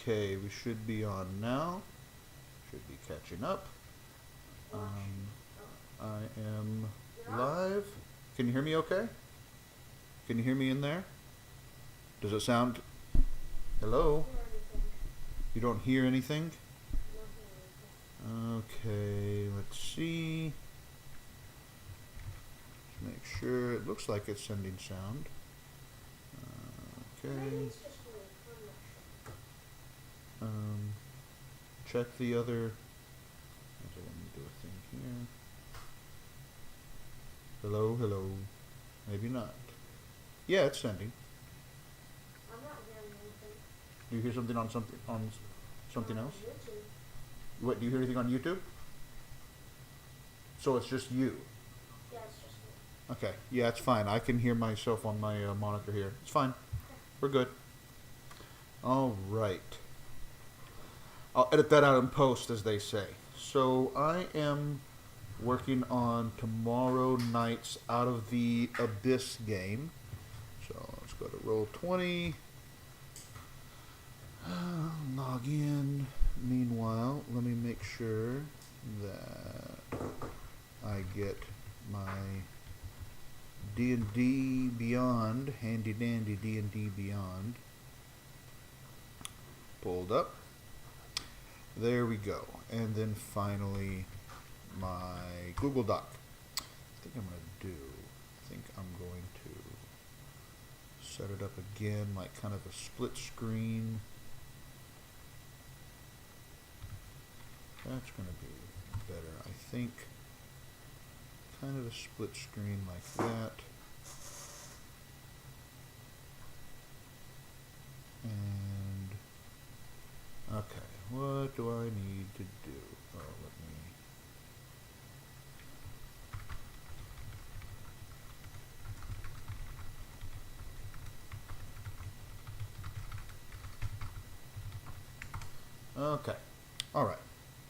Okay, we should be on now. Should be catching up. I am live. Can you hear me okay? Can you hear me in there? Does it sound... Hello? You don't hear anything? Okay, let's see. Let's make sure. It looks like it's sending sound. Okay. Check the other... Let me do a thing here. Hello, hello. Maybe not. Yeah, it's sending. I'm not hearing anything. Do you hear something on something else? YouTube. What, do you hear anything on YouTube? So it's just you. Yeah, it's just me. Okay. Yeah, it's fine. I can hear myself on my monitor here. It's fine. We're good. All right. I'll edit that out in post, as they say. So I am working on tomorrow night's Out of the Abyss game. So let's go to Roll20. Log in. Meanwhile, let me make sure that I get my D&D Beyond, handy dandy D&D Beyond, pulled up. There we go. And then finally my Google Doc. I think I'm going to set it up again like kind of a split screen. That's going to be better, I think. Kind of a split screen like that. And, okay, what do I need to do? Oh, let me... Okay, all right.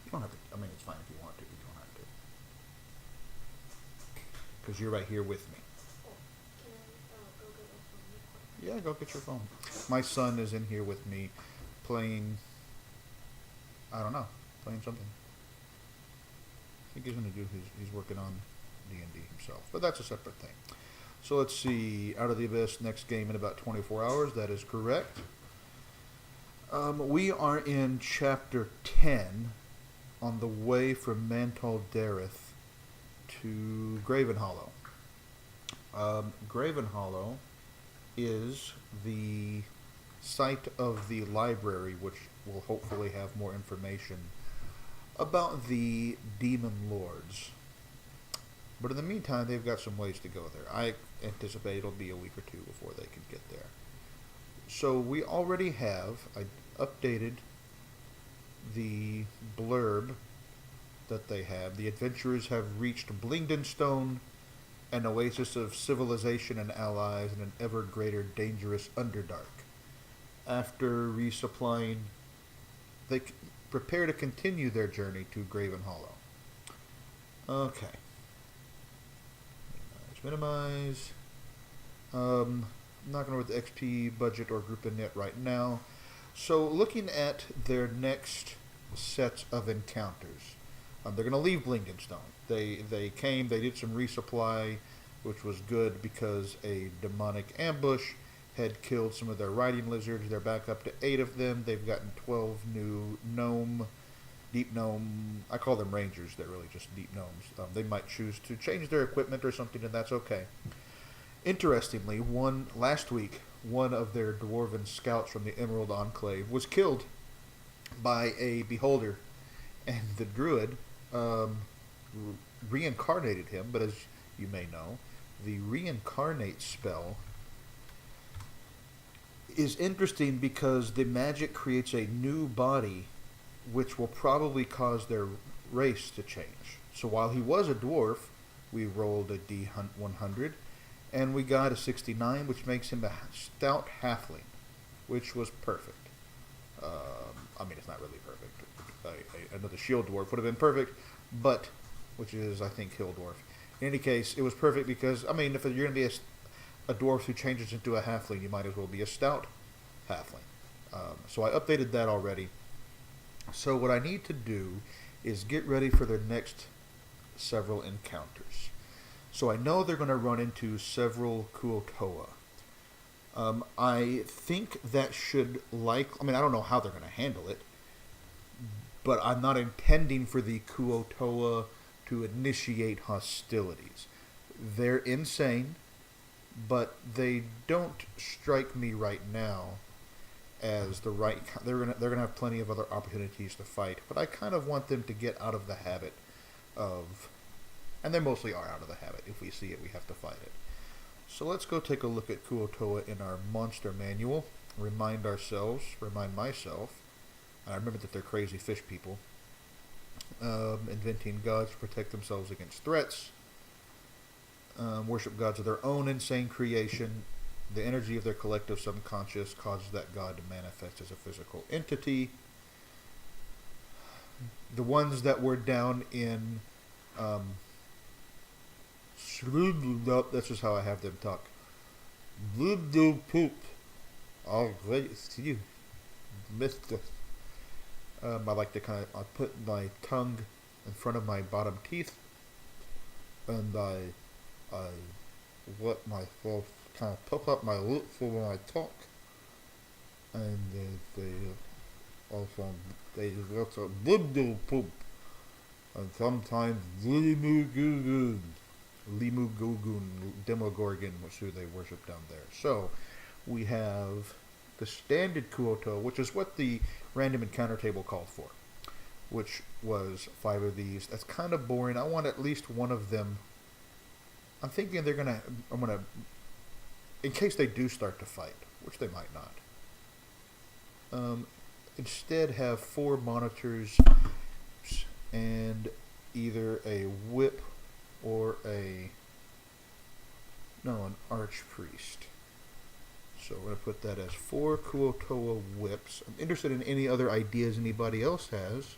You don't have to, I mean, it's fine if you want to, you don't have to. Because you're right here with me. Can I go get my phone? Yeah, go get your phone. My son is in here with me playing, I don't know, playing something. I think he's going to do he's working on D&D himself, but that's a separate thing. So let's see, Out of the Abyss, next game in about 24 hours, that is correct. We are in Chapter 10, on the way from Mantal Dareth to Graven Hollow. Graven Hollow is the site of the library, which will hopefully have more information about the demon lords. But in the meantime, they've got some ways to go there. I anticipate it'll be a week or two before they can get there. So we already have, I updated the blurb that they have. The adventurers have reached Blingdenstone, an oasis of civilization and allies in an ever greater dangerous Underdark. After resupplying, they prepare to continue their journey to Graven Hollow. Okay. Minimize. I'm not going to go with the XP budget or group in yet right now. So looking at their next sets of encounters, they're going to leave Blingdenstone. They came, they did some resupply, which was good because a demonic ambush had killed some of their riding lizards. They're back up to 8 of them. They've gotten 12 new deep gnome, I call them rangers, they're really just deep gnomes. They might choose to change their equipment or something, and that's okay. Interestingly, last week, one of their dwarven scouts from the Emerald Enclave was killed by a beholder, and the druid reincarnated him, but as you may know, the reincarnate spell is interesting because the magic creates a new body which will probably cause their race to change. So while he was a dwarf, we rolled a D100, and we got a 69, which makes him a stout halfling, which was perfect. I mean, it's not really perfect. Another shield dwarf would have been perfect, but, which is, I think, hill dwarf. In any case, it was perfect because, I mean, if you're going to be a dwarf who changes into a halfling, you might as well be a stout halfling. So I updated that already. So what I need to do is get ready for their next several encounters. So I know they're going to run into several Kuotoa. I think that should I mean, I don't know how they're going to handle it, but I'm not intending for the Kuotoa to initiate hostilities. They're insane, but they don't strike me right now as the right. They're gonna have plenty of other opportunities to fight, but I kind of want them to get out of the habit of, and they mostly are out of the habit. If we see it, we have to fight it. So let's go take a look at Kuotoa in our monster manual. Remind myself. I remember that they're crazy fish people. Inventing gods to protect themselves against threats. Worship gods of their own insane creation. The energy of their collective subconscious causes that god to manifest as a physical entity. The ones that were down in that's just how I have them talk. Blue poop. I'll wait to you, Mister. I like to I put my tongue in front of my bottom teeth, and I let myself kind of puff up my lips when I talk, and they also blue poop, and sometimes Limu Gugun, Demogorgon was who they worship down there. So we have the standard Kuotoa, which is what the random encounter table called for, which was 5 of these. That's kind of boring. I want at least one of them. I'm thinking I'm gonna, in case they do start to fight, which they might not. Instead have 4 monitors and either a whip or an archpriest. So we're going to put that as 4 Kuotoa whips. I'm interested in any other ideas anybody else has,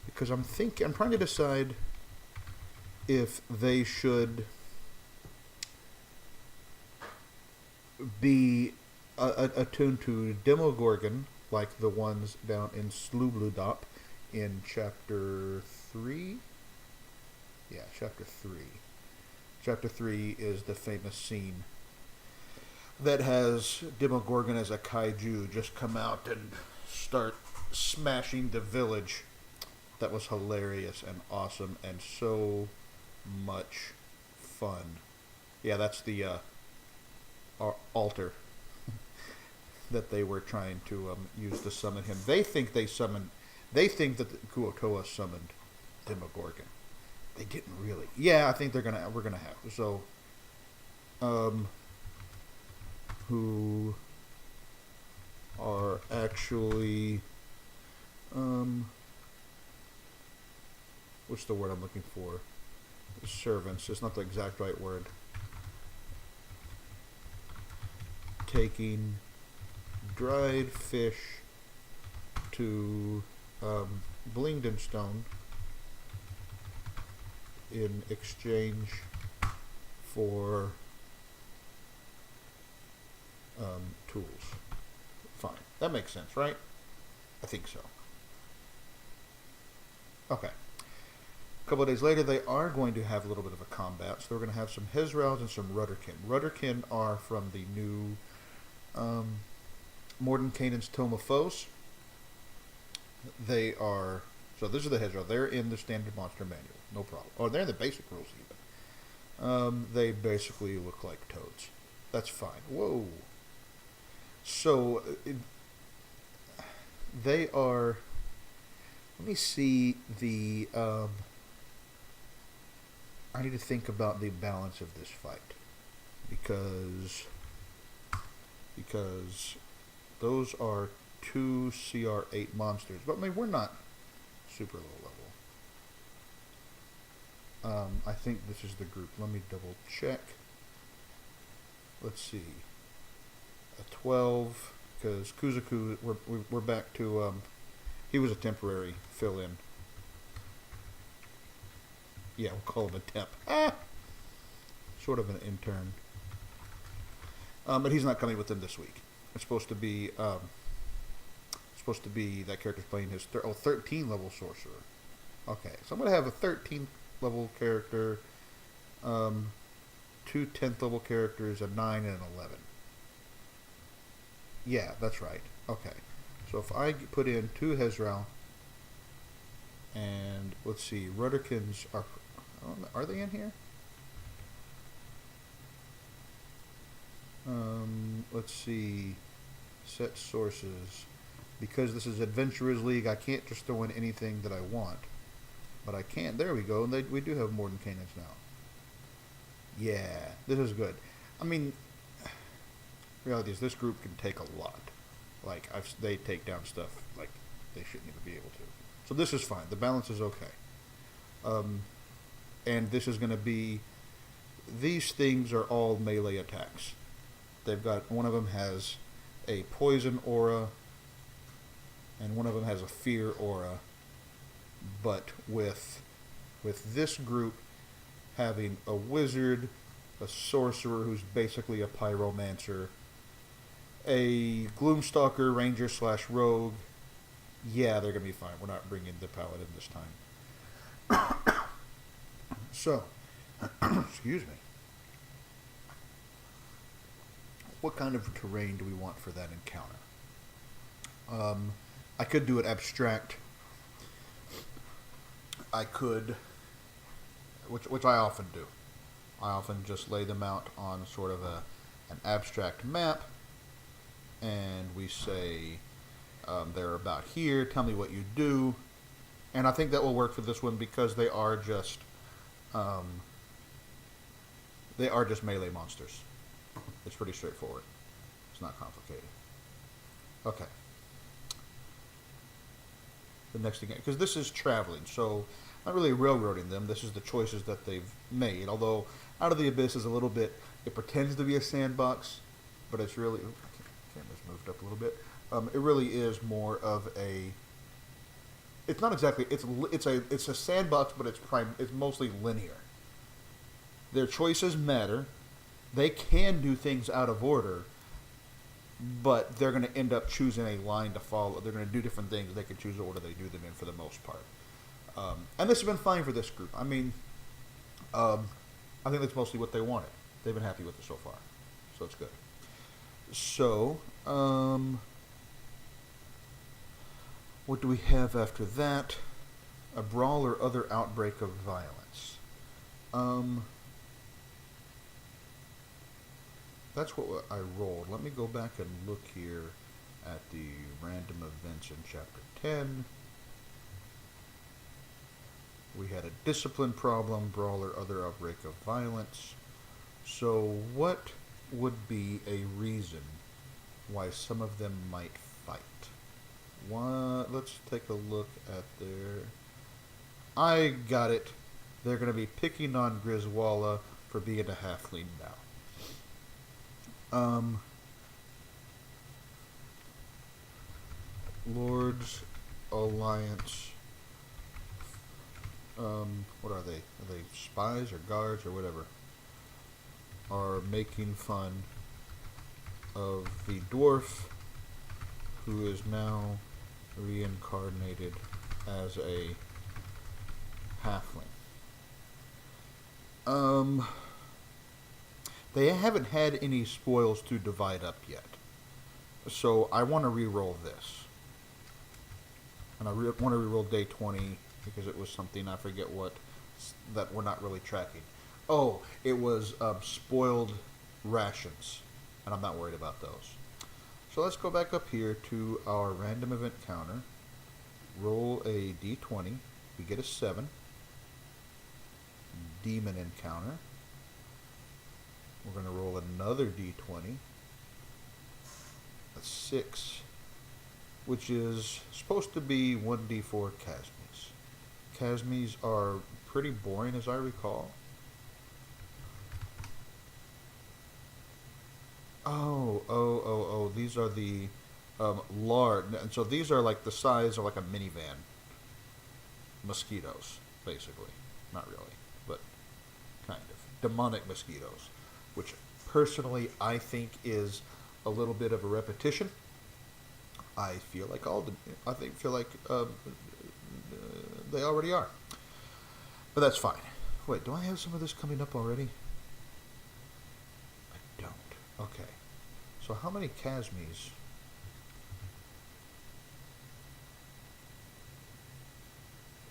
because I'm trying to decide if they should be attuned to Demogorgon, like the ones down in Slubludop in Chapter 3. Yeah, Chapter 3. Chapter 3 is the famous scene that has Demogorgon as a kaiju just come out and start smashing the village. That was hilarious and awesome and so much fun. Yeah, that's the altar that they were trying to use to summon him. They think that the Kuotoa summoned Demogorgon. They didn't really. Yeah, I think we're gonna have so. Who are actually what's the word I'm looking for? Servants. It's not the exact right word. Taking dried fish to Blingdenstone in exchange for tools. Fine. That makes sense, right? I think so. Okay. A couple of days later, they are going to have a little bit of a combat. So they're going to have some Hezraels and some Rudderkin. Rudderkin are from the new Mordenkainen's Tome of Foes. They are... So this is the Hezrael. They're in the standard monster manual. No problem. Oh, they're in the basic rules even. They basically look like toads. That's fine. Whoa. So, they are... Let me see the... I need to think about the balance of this fight. Because those are 2 CR8 monsters. But I mean, we're not super low level. I think this is the group. Let me double check. Let's see. A 12, because Kuzaku, we're back to, he was a temporary fill-in. Yeah, we'll call him a temp. Sort of an intern. But he's not coming with them this week. It's supposed to be that character's playing his 13 level sorcerer. Okay, so I'm gonna have a 13 level character, two 10th level characters, a 9 and an 11. Yeah, that's right. Okay, so if I put in 2 Hezral, and let's see, Rudderkins are they in here? Let's see, set sources. Because this is Adventurers League, I can't just throw in anything that I want. But I can. There we go. And we do have Morden Cannons now. Yeah, this is good. I mean, reality is this group can take a lot. Like, they take down stuff like they shouldn't even be able to. So this is fine. The balance is okay. And this is going to be... These things are all melee attacks. They've got... One of them has a poison aura, and one of them has a fear aura. But with this group having a wizard, a sorcerer who's basically a pyromancer, a gloomstalker, ranger / rogue, yeah, they're gonna be fine. We're not bringing the paladin this time. So, excuse me. What kind of terrain do we want for that encounter? I could do it abstract. I could, which I often do. I often just lay them out on sort of an abstract map, and we say they're about here. Tell me what you do, and I think that will work for this one because they are just melee monsters. It's pretty straightforward. It's not complicated. Okay. The next thing, because this is traveling, so not really railroading them. This is the choices that they've made. Although Out of the Abyss is a little bit, it pretends to be a sandbox, but it's really, camera's moved up a little bit. It really is more of a, it's not exactly, it's a sandbox, but it's mostly linear. Their choices matter. They can do things out of order, but they're going to end up choosing a line to follow. They're going to do different things. They can choose the order they do them in for the most part. And this has been fine for this group. I mean, I think that's mostly what they wanted. They've been happy with it so far. So it's good. So, what do we have after that? A brawl or other outbreak of violence. That's what I rolled. Let me go back and look here at the random events in Chapter 10. We had a discipline problem, brawl or other outbreak of violence. So what would be a reason why some of them might fight? Let's take a look at their... I got it. They're going to be picking on Griswold for being a halfling now. Lords Alliance. What are they? Are they spies or guards or whatever? Are making fun of the dwarf who is now reincarnated as a halfling. They haven't had any spoils to divide up yet. So I want to re-roll this. And I want to re-roll day 20 because it was something, I forget what, that we're not really tracking. Oh, it was spoiled rations. And I'm not worried about those. So let's go back up here to our random event counter. Roll a d20. We get a 7. Demon encounter. We're going to roll another d20. A 6. Which is supposed to be 1d4 Chasmes. Chasmes are pretty boring as I recall. Oh, these are the large, and so these are like the size of like a minivan. Mosquitoes, basically. Not really, but kind of. Demonic mosquitoes, which personally I think is a little bit of a repetition. I feel like they already are, but that's fine. Wait, do I have some of this coming up already? I don't. Okay. So how many Casmes?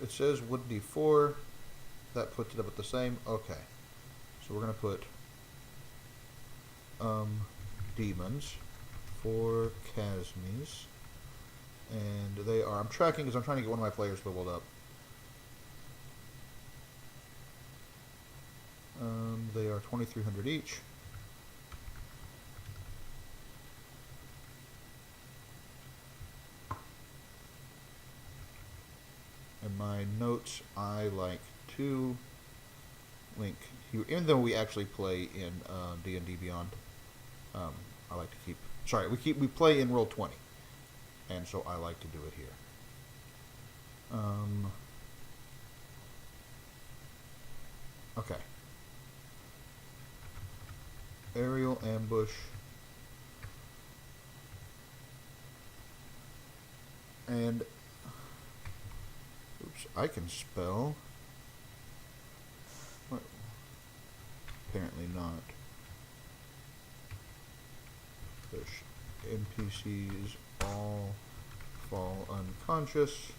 It says 1d4. That puts it up at the same. Okay. So we're going to put demons, 4 Casmes. And they are... I'm tracking because I'm trying to get one of my players leveled up. They are 2,300 each. In my notes, I like to link here, even though we actually play in D&D Beyond. I like to keep. Sorry, we play in Roll20, and so I like to do it here. Okay. Aerial ambush. And oops, I can spell. What? Apparently not. Push NPCs all fall unconscious.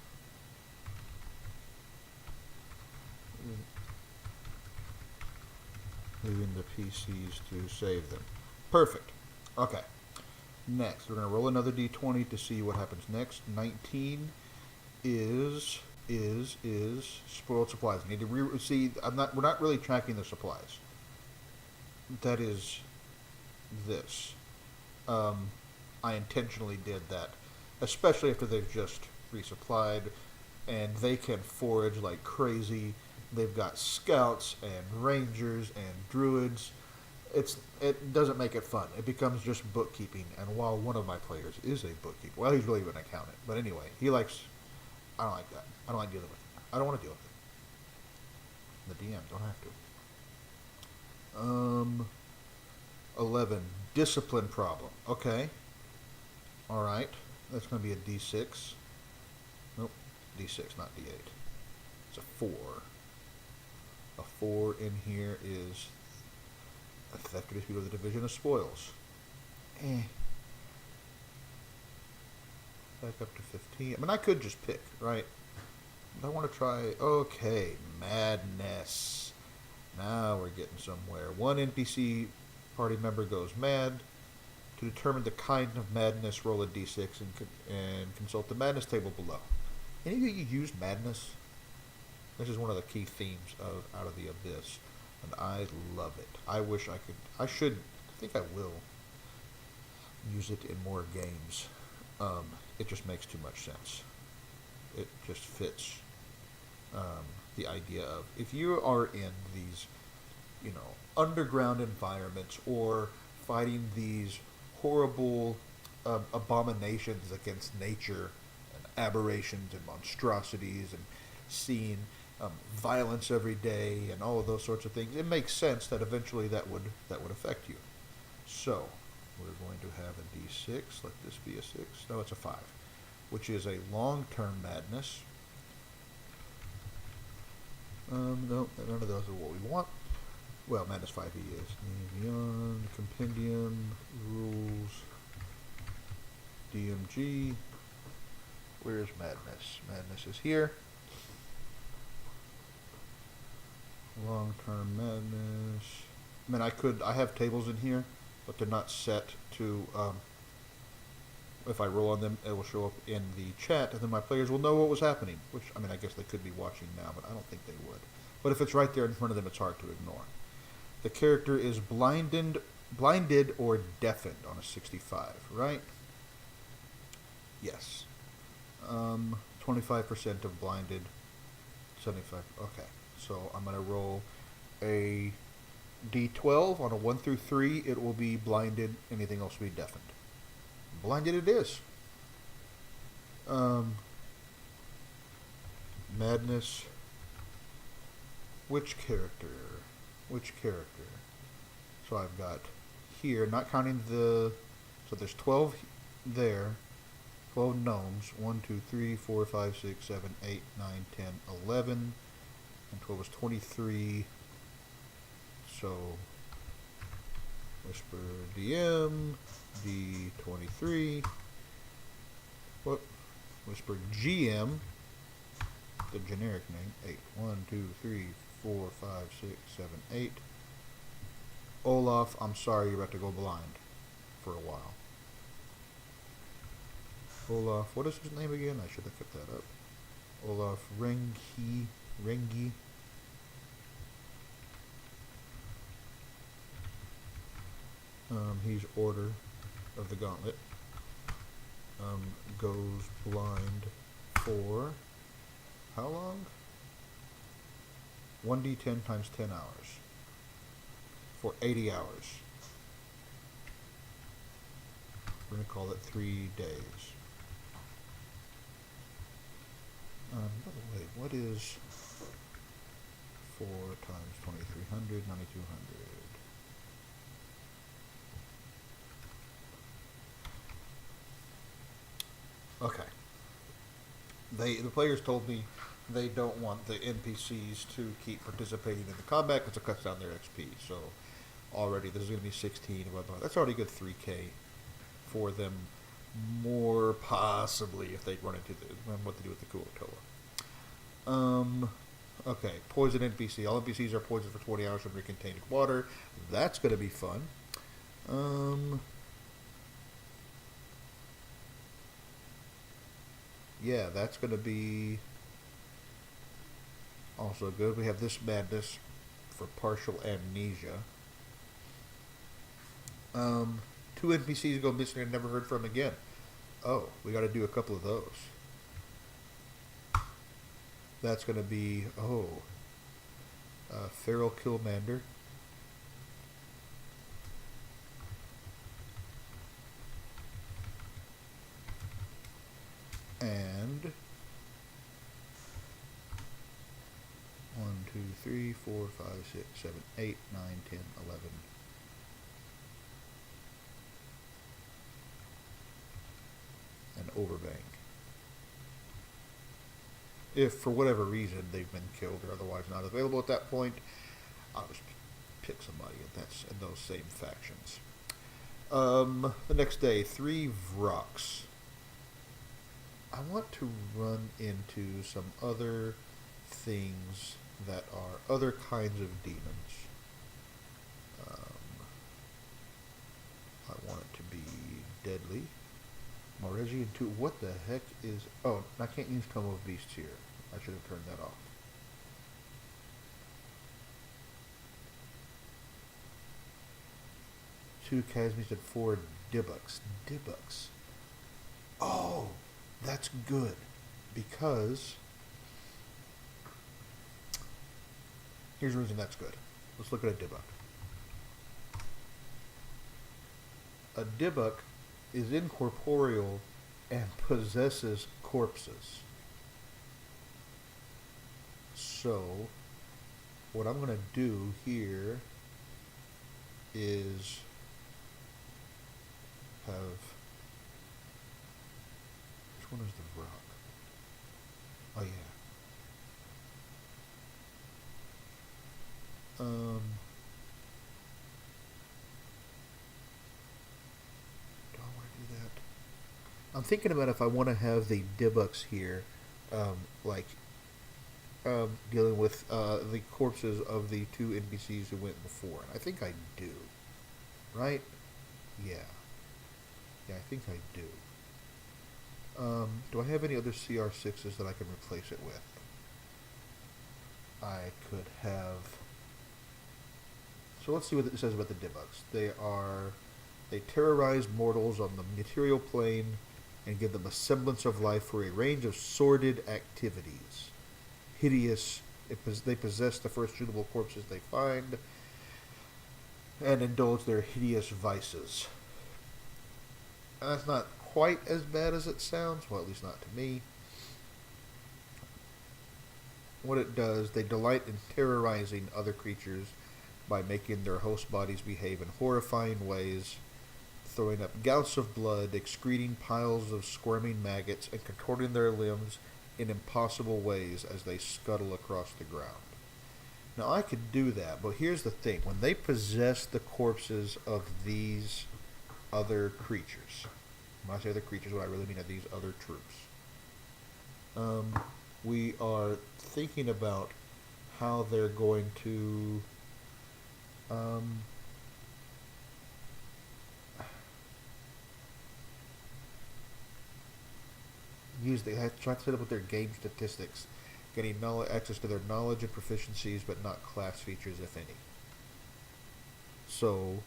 Leaving the PCs to save them. Perfect. Okay. Next, we're going to roll another d20 to see what happens next. 19 is spoiled supplies. I need to see. We're not really tracking the supplies. That is this. I intentionally did that, especially after they've just resupplied, and they can forage like crazy. They've got scouts and rangers and druids. It doesn't make it fun. It becomes just bookkeeping. And while one of my players is a bookkeeper, well, he's really an accountant. But anyway, I don't like that. I don't like dealing with it. I don't want to deal with it. The DM don't have to. 11 discipline problem. Okay. All right. That's going to be a D6. Nope. D6, not D8. It's a 4. A 4 in here is a theft or dispute of the division of spoils. Back up to 15. I mean, I could just pick, right? But I want to try... Okay, madness. Now we're getting somewhere. One NPC party member goes mad. To determine the kind of madness, roll a d6 and consult the madness table below. Any of you use madness? This is one of the key themes of Out of the Abyss, and I love it. I wish I could. I think I will use it in more games. It just makes too much sense. It just fits the idea of, if you are in these, underground environments or fighting these horrible abominations against nature and aberrations and monstrosities and seeing violence every day and all of those sorts of things, it makes sense that eventually that would affect you. So we're going to have a d6. Let this be a 6. No, it's a 5, which is a long-term madness. No, none of those are what we want. Well, madness 5e is beyond compendium rules. DMG. Where's madness? Madness is here. Long-term madness. I mean, I have tables in here, but they're not set to, if I roll on them, it will show up in the chat, and then my players will know what was happening, which, I mean, I guess they could be watching now, but I don't think they would. But if it's right there in front of them, it's hard to ignore. The character is blinded or deafened on a 65, right? Yes. 25% of blinded, 75, okay. So I'm going to roll a d12 on a 1 through 3. It will be blinded. Anything else will be deafened. Blinded it is. Madness. Which character? So I've got here, not counting the. So there's 12 there, 12 gnomes. 1, 2, 3, 4, 5, 6, 7, 8, 9, 10, 11. And 12 is 23. So, Whisper DM, D23. What? Whisper GM, the generic name, 8. 1, 2, 3, 4, 5, 6, 7, 8. Olaf, I'm sorry, you're about to go blind for a while. Olaf, what is his name again? I should have picked that up. Olaf Rengi. He's Order of the Gauntlet. Goes blind for how long? 1d10 times 10 hours. For 80 hours. We're going to call it 3 days. By the way, what is 4 times 2300, 9200? Okay. The players told me they don't want the NPCs to keep participating in the combat because it cuts down their XP. So already this is going to be 16. That's already a good 3k for them. More possibly if they run into what to do with the Kuo-toa. Okay, poison NPC. All NPCs are poisoned for 20 hours under contained water. That's going to be fun. Yeah, that's going to be also good. We have this madness for partial amnesia. 2 NPCs go missing and never heard from again. Oh, we got to do a couple of those. That's going to be, Feral Killmander. And 1, 2, 3, 4, 5, 6, 7, 8, 9, 10, 11. And Overbank. If for whatever reason they've been killed or otherwise not available at that point, I'll just pick somebody in those same factions. The next day, 3 Vrox. I want to run into some other things that are other kinds of demons. I want it to be deadly. Moregian 2. What the heck is... Oh, I can't use Tome of Beasts here. I should have turned that off. Two Casmies and 4 Dibbucks. Dibbucks. Oh, that's good. Because... Here's the reason that's good. Let's look at a Dybbuk. A Dybbuk is incorporeal and possesses corpses. So, what I'm going to do here is have... Which one is the rock? Oh, yeah. Do I want to do that? I'm thinking about if I want to have the Dibbuks here, dealing with the corpses of the 2 NPCs who went before. And I think I do. Right? Yeah. Yeah, I think I do. Do I have any other CR6s that I can replace it with? I could have... So let's see what it says about the Dibbuks. They terrorize mortals on the material plane and give them a semblance of life for a range of sordid activities. Hideous. They possess the first suitable corpses they find and indulge their hideous vices. And that's not quite as bad as it sounds. Well, at least not to me. What it does, they delight in terrorizing other creatures by making their host bodies behave in horrifying ways, throwing up gouts of blood, excreting piles of squirming maggots, and contorting their limbs in impossible ways as they scuttle across the ground. Now, I could do that, but here's the thing. When they possess the corpses of these other creatures, when I say other creatures, what I really mean are these other troops, we are thinking about how they're going to they have to try to set up with their game statistics, getting access to their knowledge and proficiencies, but not class features, if any. So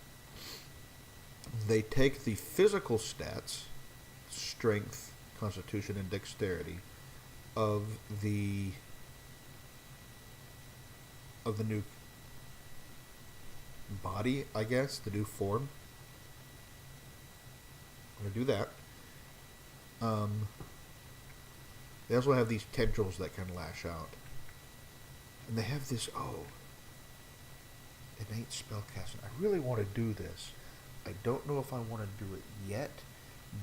they take the physical stats, strength, constitution, and dexterity of the new body, I guess, the new form. I'm gonna do that. They also have these tendrils that can lash out. And they have this, innate spellcasting. I really want to do this. I don't know if I want to do it yet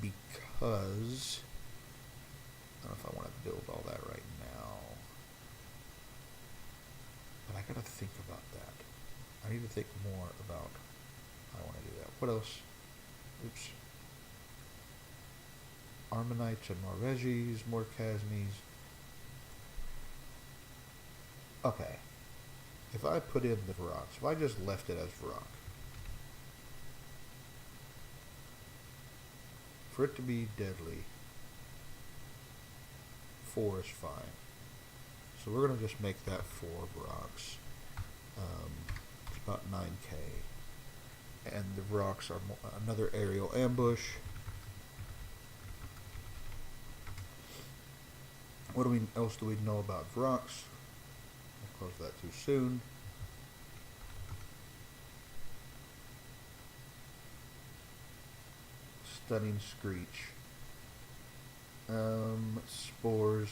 because I don't know if I want to build all that right now. But I gotta think about that. I need to think more about how I want to do that. What else? Oops. Armanites and Norvegis, Morkasnes. Okay. If I put in the Vroks, if I just left it as Vrok, for it to be deadly, 4 is fine. So we're going to just make that 4 Vroks. It's about 9k. And the Vroks are another aerial ambush. What else do we know about Vroks? I'll close that too soon. Stunning Screech. Spores.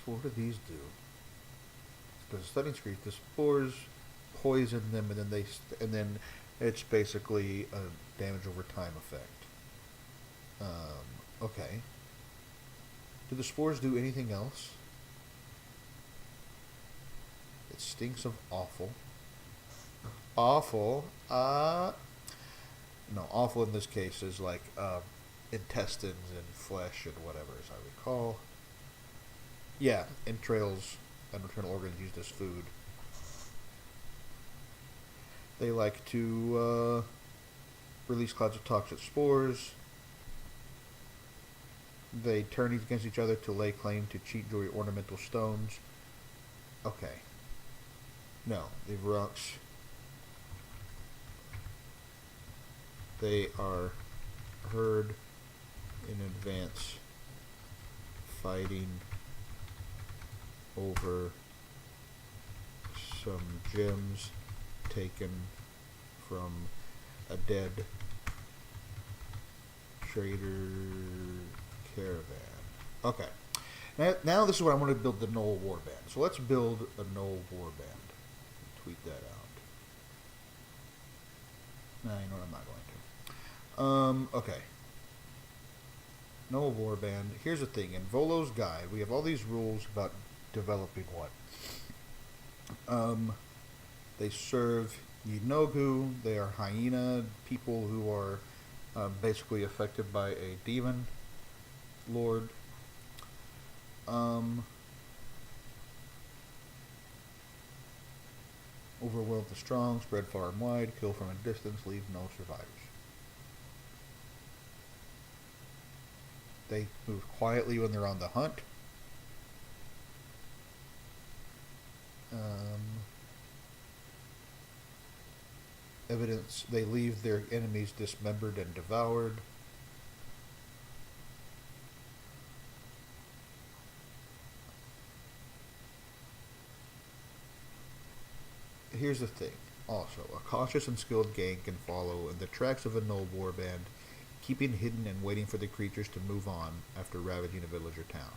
What do these do? The Stunning Screech, the spores poison them, and then it's basically a damage over time effect. Okay. Do the spores do anything else? It stinks of awful. Awful. No, awful in this case is like intestines and flesh and whatever, as I recall. Yeah, entrails and internal organs used as food. They like to release clouds of toxic spores. They turn against each other to lay claim to cheat jewelry ornamental stones. Okay. No, the Vroks. They are heard in advance fighting over some gems taken from a dead trader caravan. Okay. Now this is where I want to build the Gnoll Warband. So let's build a Gnoll Warband. Tweet that out. No, you know what, I'm not going to. Okay. Gnoll Warband. Here's the thing. In Volo's Guide, we have all these rules about developing what. They serve Yinogu. They are hyena people who are basically affected by a demon lord. Overwhelm the strong, spread far and wide, kill from a distance, leave no survivors. They move quietly when they're on the hunt. Evidence, they leave their enemies dismembered and devoured. Here's the thing. Also, a cautious and skilled gang can follow in the tracks of a Gnoll warband, keeping hidden and waiting for the creatures to move on after ravaging a village or town.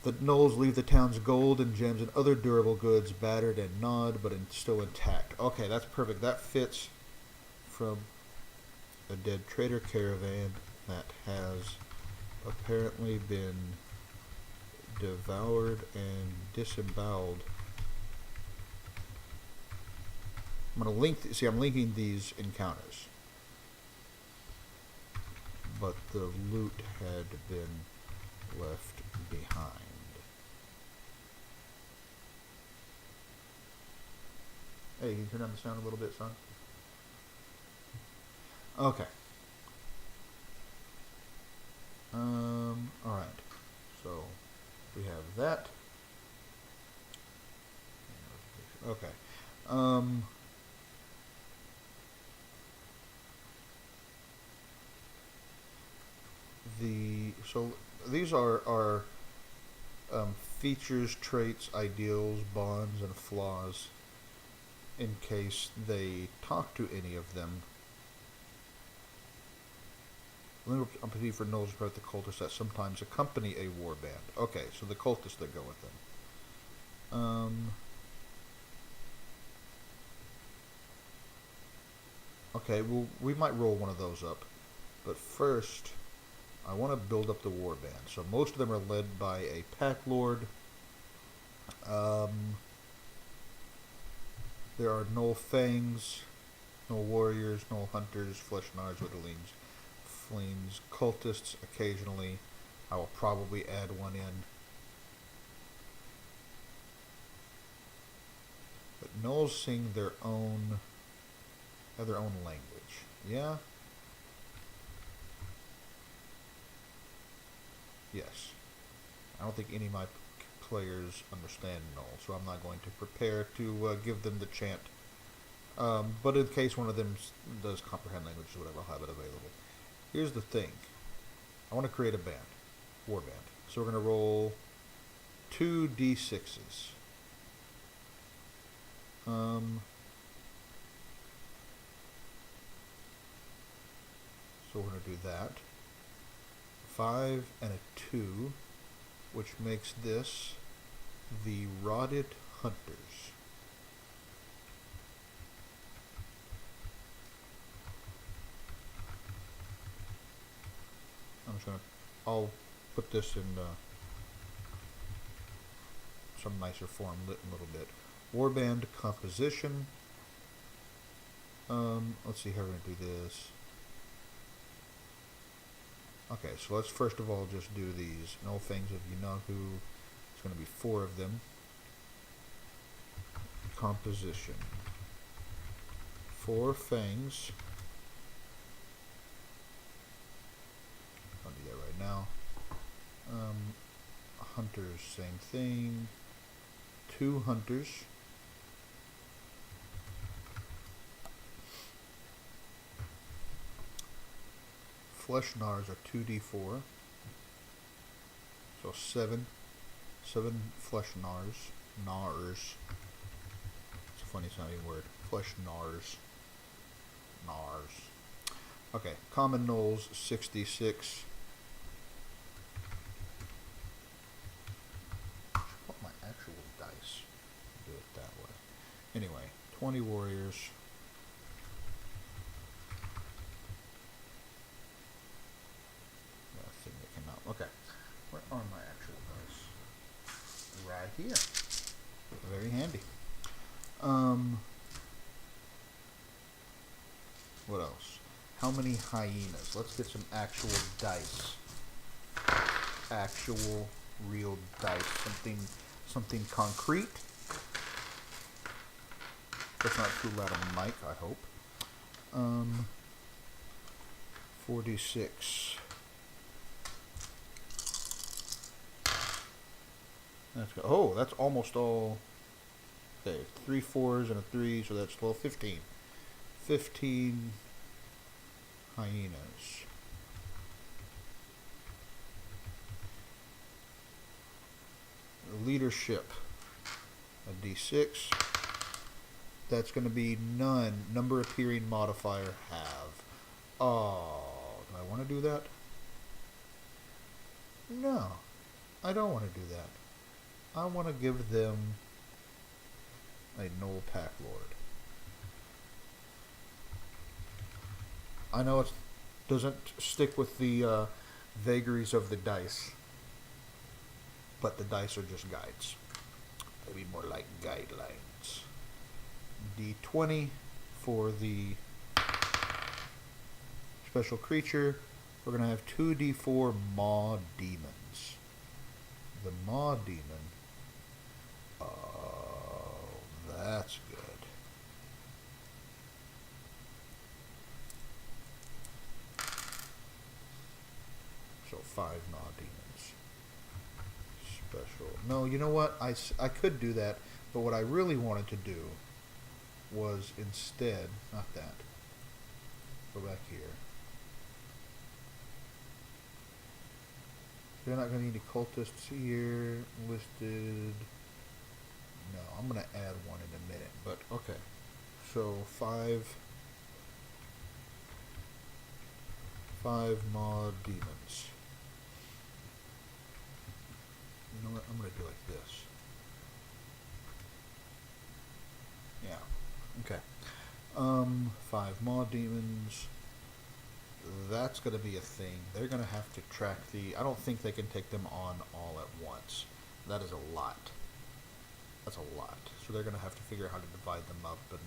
The gnolls leave the town's gold and gems and other durable goods battered and gnawed, but still intact. Okay, that's perfect. That fits from a dead trader caravan that has apparently been devoured and disemboweled. I'm gonna link. See, I'm linking these encounters, but the loot had been left behind. Hey, can you turn down the sound a little bit, son? Okay. All right. So we have that. Okay. So these are features, traits, ideals, bonds, and flaws. In case they talk to any of them. Empathy for gnolls about the cultists that sometimes accompany a warband. Okay, so the cultists that go with them. Okay, well, we might roll one of those up. But first, I want to build up the warband. So most of them are led by a pack lord. There are Gnoll Fangs, Gnoll Warriors, Gnoll Hunters, Flesh Gnars, Whittlings, Fleens, Cultists occasionally. I will probably add one in. But Gnolls sing have their own language. Yeah? Yes. I don't think any of my players understand Gnoll, so I'm not going to prepare to give them the chant. But in case one of them does comprehend languages or whatever, I'll have it available. Here's the thing. I want to create a band. War band. So we're going to roll 2 d6s. So we're going to do that. 5 and a 2, which makes this the Rotted Hunters. I'll put this in some nicer form lit in a little bit. Warband composition. Let's see how we're going to do this. Okay, so let's first of all just do these Gnoll Fangs of Yunnahu. It's going to be 4 of them. Composition. 4 fangs. I'll do that right now. Hunters, same thing. 2 hunters. Flesh Gnars are 2d4. So 7 Flesh Gnars. Gnars. It's a funny sounding word. Flesh Gnars. Gnars. Okay, common gnolls 66. Put my actual dice. Do it that way. Anyway, 20 warriors. That thing that came out. Okay, where are my actual dice? Right here. Very handy. What else? How many hyenas? Let's get some actual dice. Actual, real dice. Something concrete. That's not too loud on the mic, I hope. 46. That's good. Oh, that's almost all. Okay, 3 4s and a 3, so that's 12, 15. 15 hyenas. Leadership, a d6. That's going to be none. Number appearing modifier have. Oh, do I want to do that? No. I don't want to do that. I want to give them a Null Pack Lord. I know it doesn't stick with the vagaries of the dice, but the dice are just guides. Maybe more like guidelines. D20 for the special creature. We're going to have 2d4 Maw Demons. The Maw Demon. Oh, that's good. So 5 Maw Demons. Special. No, you know what? I could do that, but what I really wanted to do was instead, not that. Go back here. They're not going to need any cultists here listed. No, I'm going to add one in a minute, but okay. So 5 Maw Demons. You know what? I'm going to do like this. Yeah. Okay. 5 Maw Demons. That's going to be a thing. They're going to have to track the... I don't think they can take them on all at once. That is a lot. That's a lot. So they're going to have to figure out how to divide them up and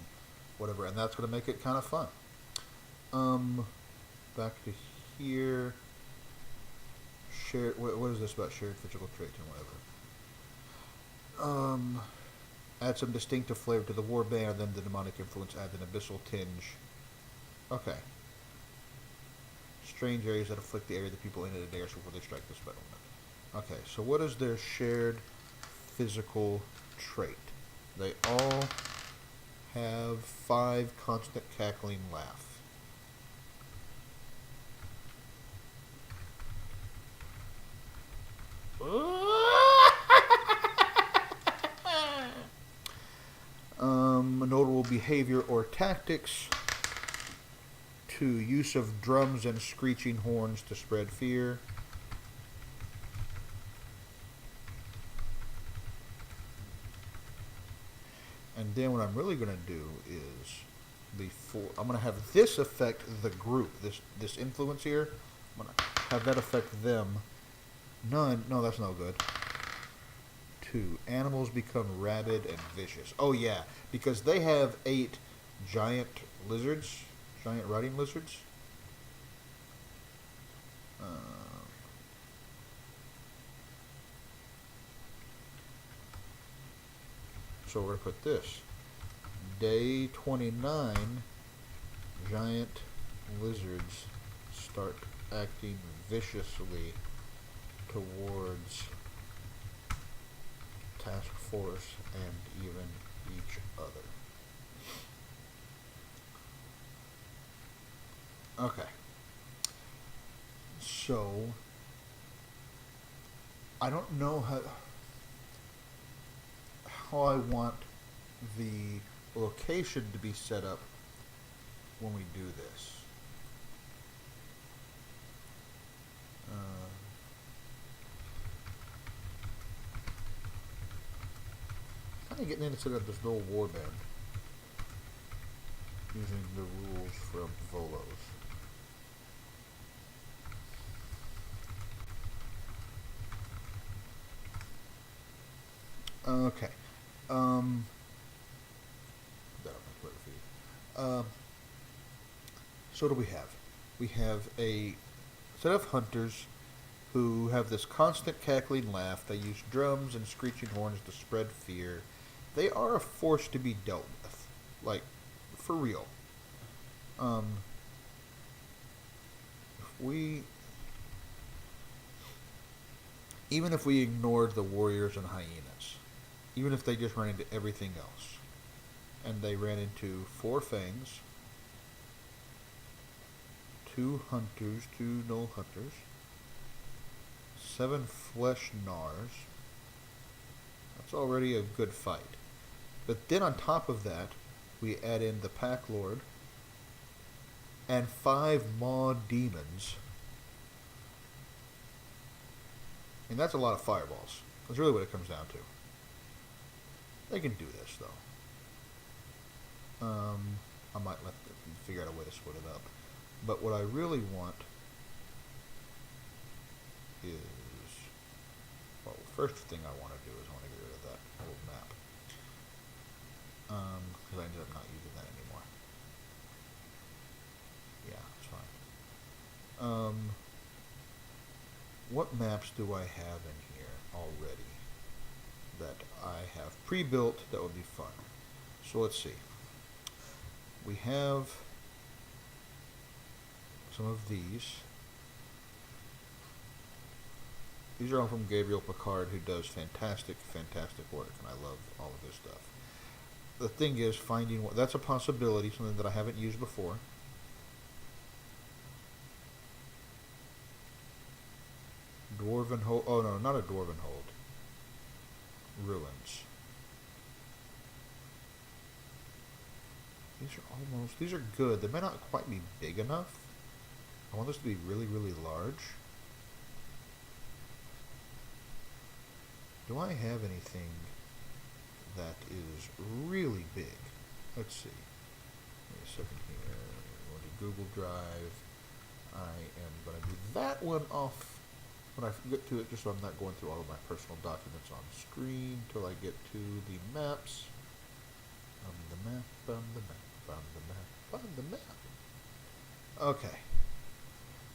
whatever. And that's going to make it kind of fun. Back to here. Shared... What is this about shared physical traits and whatever? Add some distinctive flavor to the warband, then the demonic influence adds an abyssal tinge. Okay. Strange areas that afflict the area the people in it dares before they strike the settlement. Okay, so what is their shared physical trait? They all have 5 constant cackling laugh. Notable behavior or tactics. 2. Use of drums and screeching horns to spread fear. And then what I'm really going to do is I'm going to have this affect the group. This influence here. I'm going to have that affect them. None. No, that's no good. 2. Animals become rabid and vicious. Oh yeah, because they have 8 giant lizards. Giant riding lizards. So we're going to put this. Day 29, giant lizards start acting viciously towards task force and even each other. Okay. So I don't know how I want the location to be set up when we do this. Kind of getting into set up this little warband using the rules from Volos. Okay. That'll make it for you. So what do we have? We have a set of hunters who have this constant cackling laugh. They use drums and screeching horns to spread fear. They are a force to be dealt with. Like, for real. Even if we ignored the warriors and hyenas, even if they just ran into everything else, and they ran into 4 fangs, 2 hunters, 2 null hunters, 7 flesh gnars, that's already a good fight. But then on top of that, we add in the Pack Lord and 5 Maw Demons. And that's a lot of fireballs. That's really what it comes down to. They can do this, though. I might figure out a way to split it up. But what I really want is... Well, the first thing I want to do is I want to get rid of that old map. Because I ended up not using that anymore. Yeah, it's fine. What maps do I have in here already that I have pre-built that would be fun? So let's see. We have some of these. These are all from Gabriel Picard, who does fantastic work, and I love all of his stuff. The thing is, finding what that's a possibility, something that I haven't used before. Dwarven Hold. Oh no, not a Dwarven Hold. Ruins. These are almost. These are good. They may not quite be big enough. I want this to be really, really large. Do I have anything that is really big? Let's see. Wait a second here. Go to Google Drive. I am going to do that one off when I get to it, just so I'm not going through all of my personal documents on screen till I get to the maps. The map, the map, the map, the map. Okay.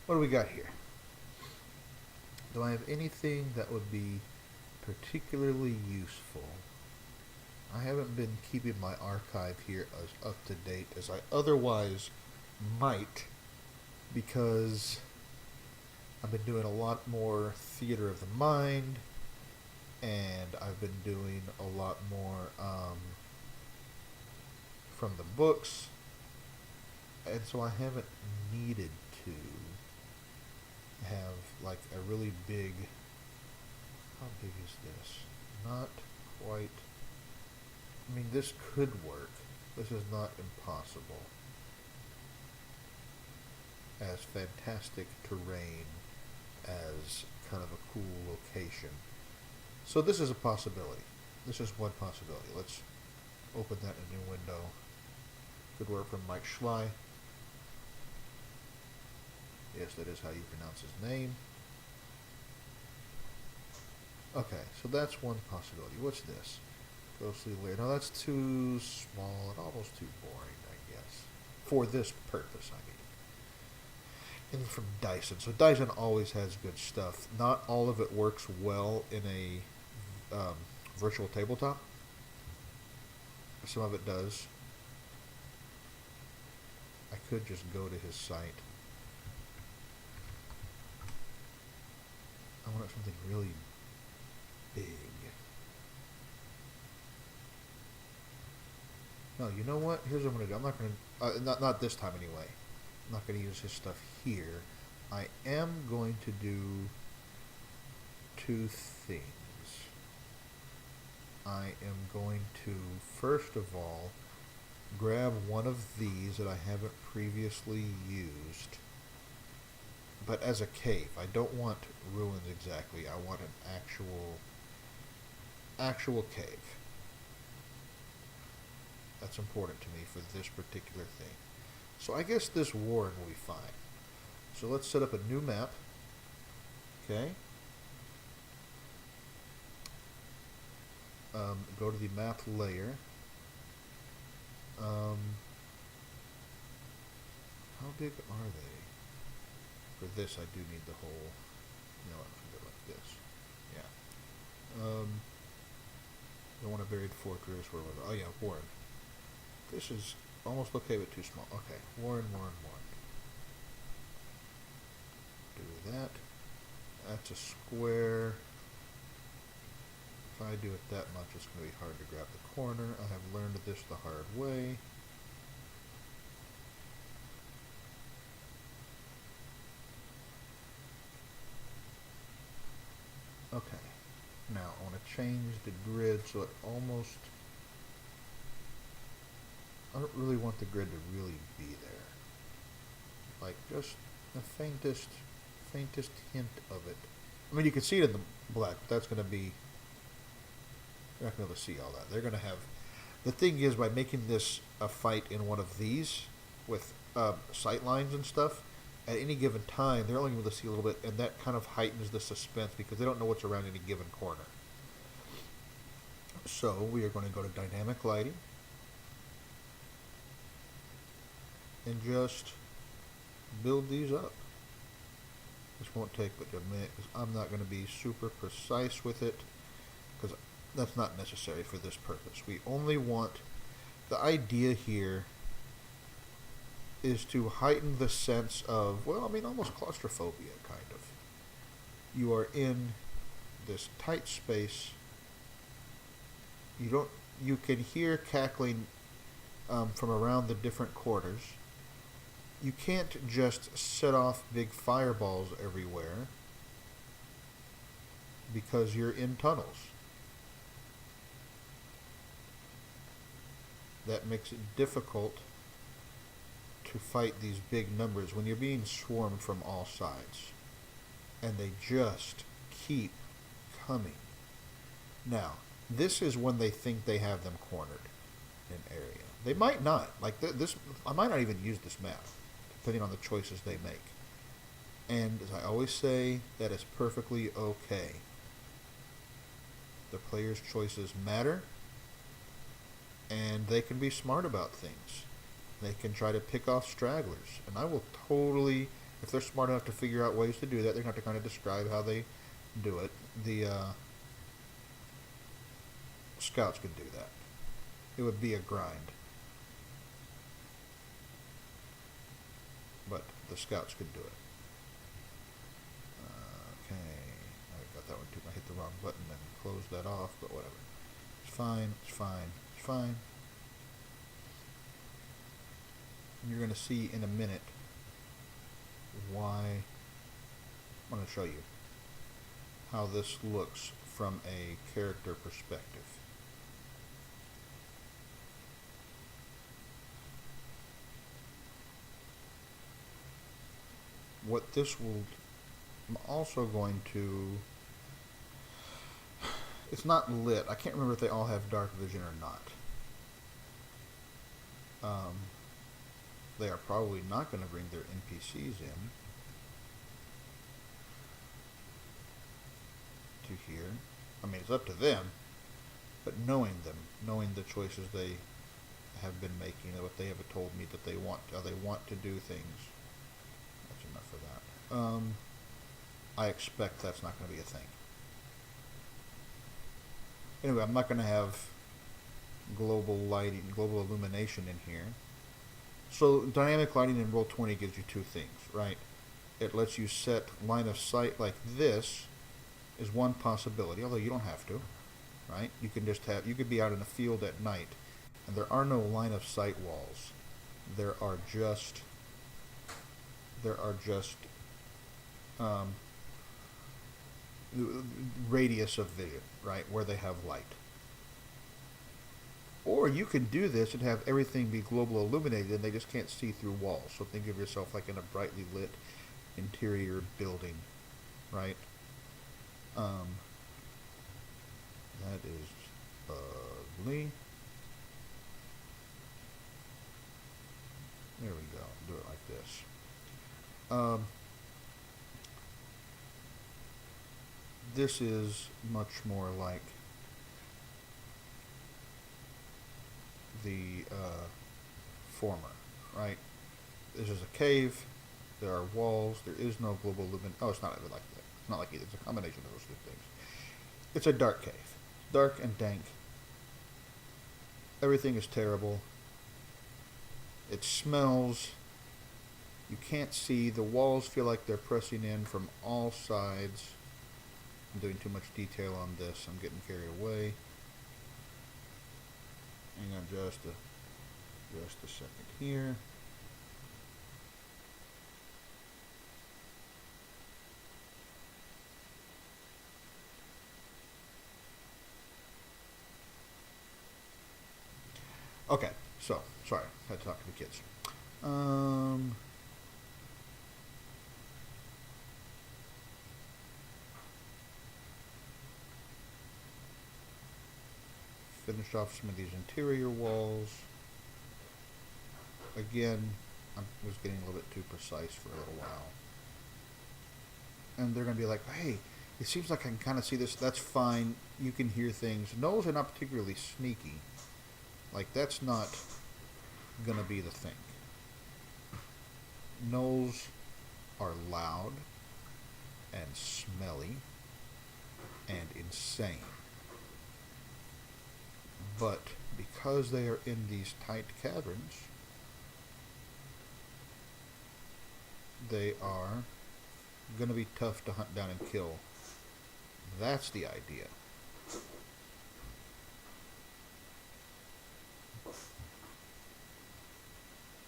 What do we got here? Do I have anything that would be particularly useful? I haven't been keeping my archive here as up to date as I otherwise might, because I've been doing a lot more theater of the mind, and I've been doing a lot more from the books, and so I haven't needed to have like a really big. How big is this? Not quite. I mean, this could work. This is not impossible. As fantastic terrain as kind of a cool location. So this is a possibility. This is one possibility. Let's open that in a new window. Good work from Mike Schley. Yes, that is how you pronounce his name. Okay, so that's one possibility. What's this? Closely layered. No, that's too small and almost too boring, I guess. For this purpose, I mean. And from Dyson. So Dyson always has good stuff. Not all of it works well in a virtual tabletop. Some of it does. I could just go to his site. I want something really big. No, you know what? Here's what I'm going to do. I'm not going to... not this time anyway. I'm not going to use his stuff here. I am going to do two things. I am going to, first of all, grab one of these that I haven't previously used, but as a cave. I don't want ruins exactly. I want an actual cave. That's important to me for this particular thing. So I guess this warren will be fine. So let's set up a new map. Okay. Go to the map layer. How big are they? For this, I do need the whole. You know, I can go like this. Yeah. I want a buried fortress. Where was it? Oh yeah, warren. This is almost okay, but too small. Okay, warren. Do that. That's a square. If I do it that much, it's going to be hard to grab the corner. I have learned this the hard way. Okay. Now, I want to change the grid so it almost... I don't really want the grid to really be there. Like, just the faintest hint of it I mean, you can see it in the black. But that's going to be. You're not going to be able to see all that. They're going to have. The thing is, by making this a fight in one of these with sight lines and stuff, at any given time, they're only able to see a little bit, and that kind of heightens the suspense because they don't know what's around any given corner. So we are going to go to dynamic lighting and just build these up. This won't take but a minute because I'm not going to be super precise with it because that's not necessary for this purpose. We only want, the idea here is to heighten the sense of, well, I mean, almost claustrophobia, kind of. You are in this tight space. You can hear cackling from around the different quarters. You can't just set off big fireballs everywhere because you're in tunnels. That makes it difficult to fight these big numbers when you're being swarmed from all sides. And they just keep coming. Now, this is when they think they have them cornered in an area. They might not. Like this, I might not even use this map, depending on the choices they make. And as I always say, that is perfectly okay. The player's choices matter, and they can be smart about things. They can try to pick off stragglers, and I will totally, if they're smart enough to figure out ways to do that, they're going to have to kind of describe how they do it. The scouts could do that. It would be a grind. But the scouts could do it. Okay, I got that one too. I hit the wrong button and closed that off, but whatever. It's fine, it's fine, it's fine. And you're going to see in a minute why. I'm going to show you how this looks from a character perspective. What this will, I'm also going to, it's not lit. I can't remember if they all have dark vision or not. They are probably not going to bring their NPCs in to here. I mean, it's up to them, but knowing them, knowing the choices they have been making, and what they have told me that they want, how they want to do things, that's enough for that. I expect that's not going to be a thing. Anyway, I'm not going to have global lighting, global illumination in here. So dynamic lighting in Roll20 gives you two things, right? It lets you set line of sight like this is one possibility, although you don't have to, right? You can just have, you could be out in a field at night and there are no line of sight walls. There are just radius of vision, right, where they have light. Or you can do this and have everything be global illuminated and they just can't see through walls. So think of yourself like in a brightly lit interior building, right? That is ugly. There we go. Do it like this. This is much more like the former, right? This is a cave. There are walls. There is no global illumination. Oh, it's not even like that. It's not like either. It's a combination of those two things. It's a dark cave. Dark and dank. Everything is terrible. It smells. You can't see. The walls feel like they're pressing in from all sides. I'm doing too much detail on this. I'm getting carried away. Hang on just a second here. Okay, so sorry, I had to talk to the kids. finish off some of these interior walls. Again, I was getting a little bit too precise for a little while. And they're going to be like, hey, it seems like I can kind of see this. That's fine. You can hear things. Gnolls are not particularly sneaky. Like, that's not going to be the thing. Gnolls are loud and smelly and insane. But because they are in these tight caverns, they are going to be tough to hunt down and kill. That's the idea.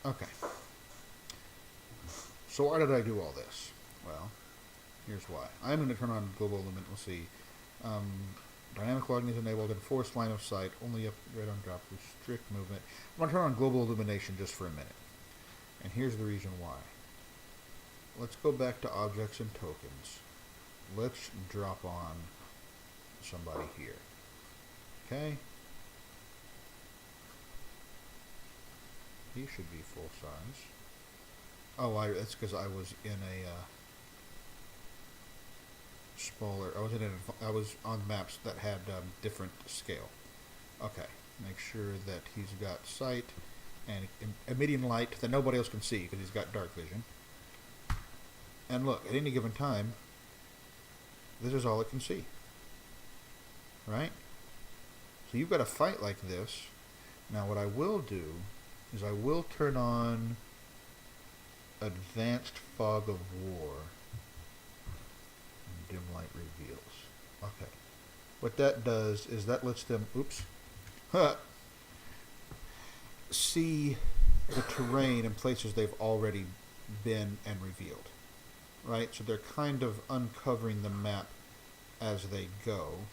Okay. So why did I do all this? Well, here's why. I'm going to turn on global illumination. Let's see. Dynamic logging is enabled. Enforced line of sight. Only upgrade on drop. Restrict movement. I'm going to turn on global illumination just for a minute. And here's the reason why. Let's go back to objects and tokens. Let's drop on somebody here. Okay? He should be full size. Oh, that's because I was in a smaller. I was on maps that had different scale. Okay, make sure that he's got sight and emitting light that nobody else can see because he's got dark vision. And look, at any given time, this is all it can see. Right? So you've got a fight like this. Now what I will do is I will turn on Advanced Fog of War and Dim Light Reveals. Okay. What that does is that lets them, see the terrain in places they've already been and revealed. Right? So they're kind of uncovering the map as they go.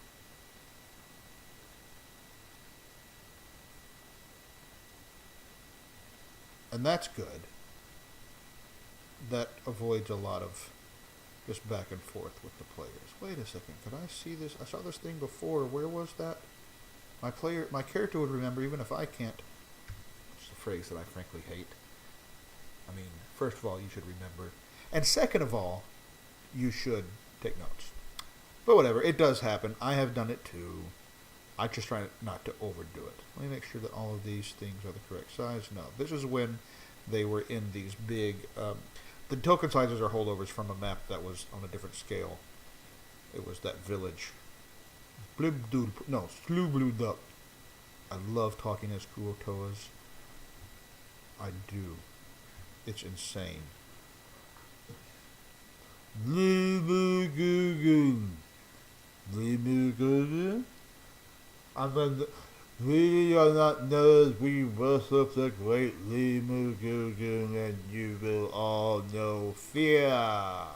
And that's good. That avoids a lot of just back and forth with the players. Wait a second, could I see this? I saw this thing before. Where was that? My character would remember, even if I can't. It's a phrase that I frankly hate. I mean, first of all, you should remember. And second of all, you should take notes. But whatever, it does happen. I have done it too. I just try not to overdo it. Let me make sure that all of these things are the correct size. No, this is when they were in these big... the token sizes are holdovers from a map that was on a different scale. It was that village. Slubludup. I love talking as Kuotoas. I do. It's insane. We are not knows, we worship the great Limugugun, and you will all know fear. I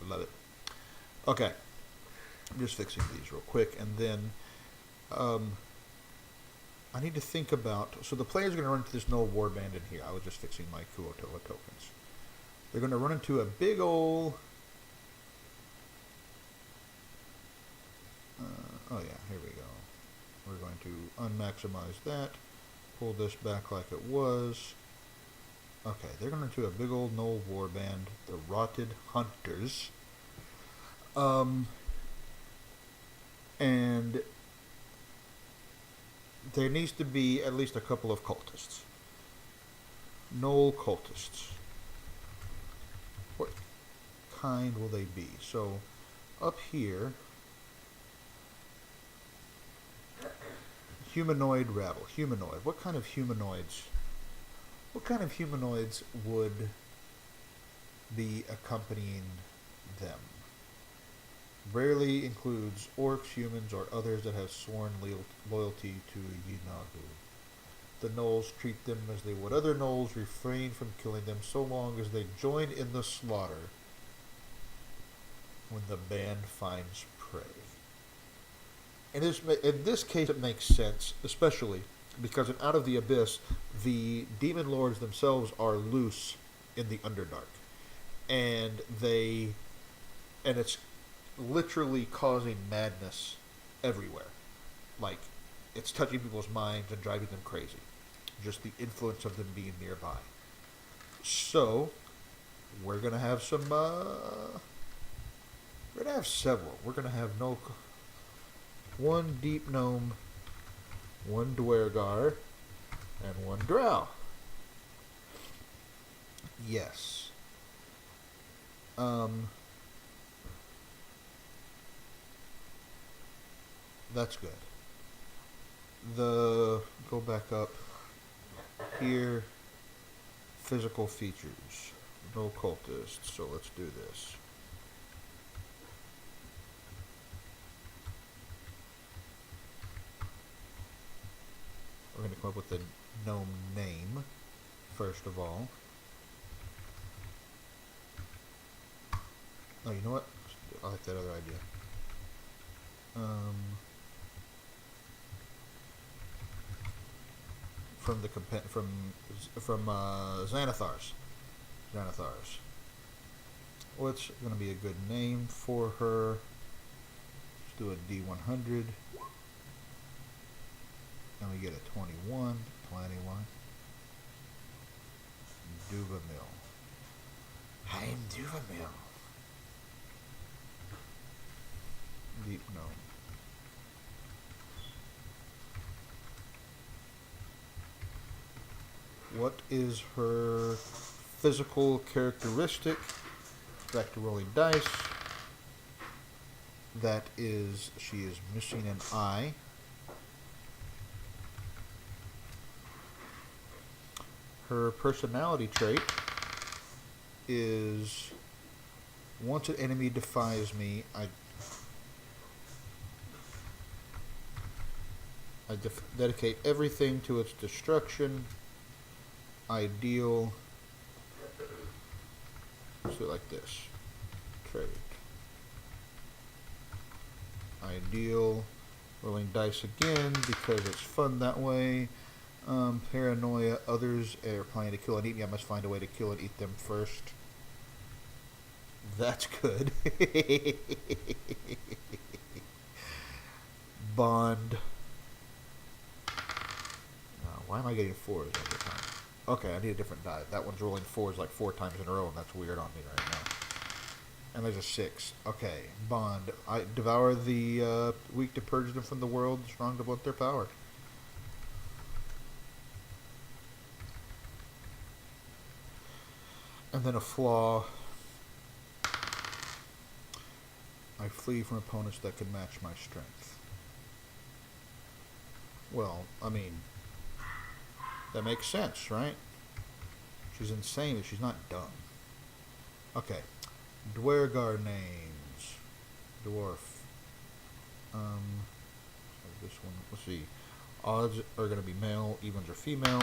love it. Okay. I'm just fixing these real quick, and then I need to think about... So the players are going to run into this Gnoll warband in here. I was just fixing my Kuotoa tokens. They're going to run into a big ol'... oh yeah, here we go. We're going to unmaximize that. Pull this back like it was. Okay, they're going to a big old Gnoll warband, the Rotted Hunters. And there needs to be at least a couple of cultists. Gnoll cultists. What kind will they be? So, up here... Humanoid rabble. Humanoid. What kind of humanoids would be accompanying them? Rarely includes orcs, humans, or others that have sworn loyalty to Yeenoghu. The Gnolls treat them as they would other Gnolls, refrain from killing them so long as they join in the slaughter when the band finds prey. In this case, it makes sense, especially because in Out of the Abyss, the demon lords themselves are loose in the Underdark, and it's literally causing madness everywhere. Like, it's touching people's minds and driving them crazy. Just the influence of them being nearby. So, we're gonna have some. We're gonna have several. We're gonna have one deep gnome, one Dwergar, and one Drow. Yes. That's good. Go back up here. Physical features. No cultists, so let's do this. We're going to come up with a gnome name, first of all. Oh, you know what? I like that other idea. From Xanathars. What's going to be a good name for her? Let's do a D100. And we get a 21. Duvamil. I'm Duvamil. Deep gnome. What is her physical characteristic? Back to rolling dice. That is, she is missing an eye. Her personality trait is, once an enemy defies me, I dedicate everything to its destruction. Ideal. Let's do it like this. Trait. Ideal. Rolling dice again because it's fun that way. Paranoia. Others are planning to kill and eat me. I must find a way to kill and eat them first. That's good. Bond. Why am I getting 4s every time? Okay, I need a different die. That one's rolling 4s like 4 times in a row, and that's weird on me right now. And there's a 6. Okay, Bond. I devour the weak to purge them from the world, strong to blunt their power. And then a flaw. I flee from opponents that can match my strength. Well, I mean, that makes sense, right? She's insane, but she's not dumb. Okay. Dwergar names. Dwarf. This one, let's see. Odds are going to be male, evens are female.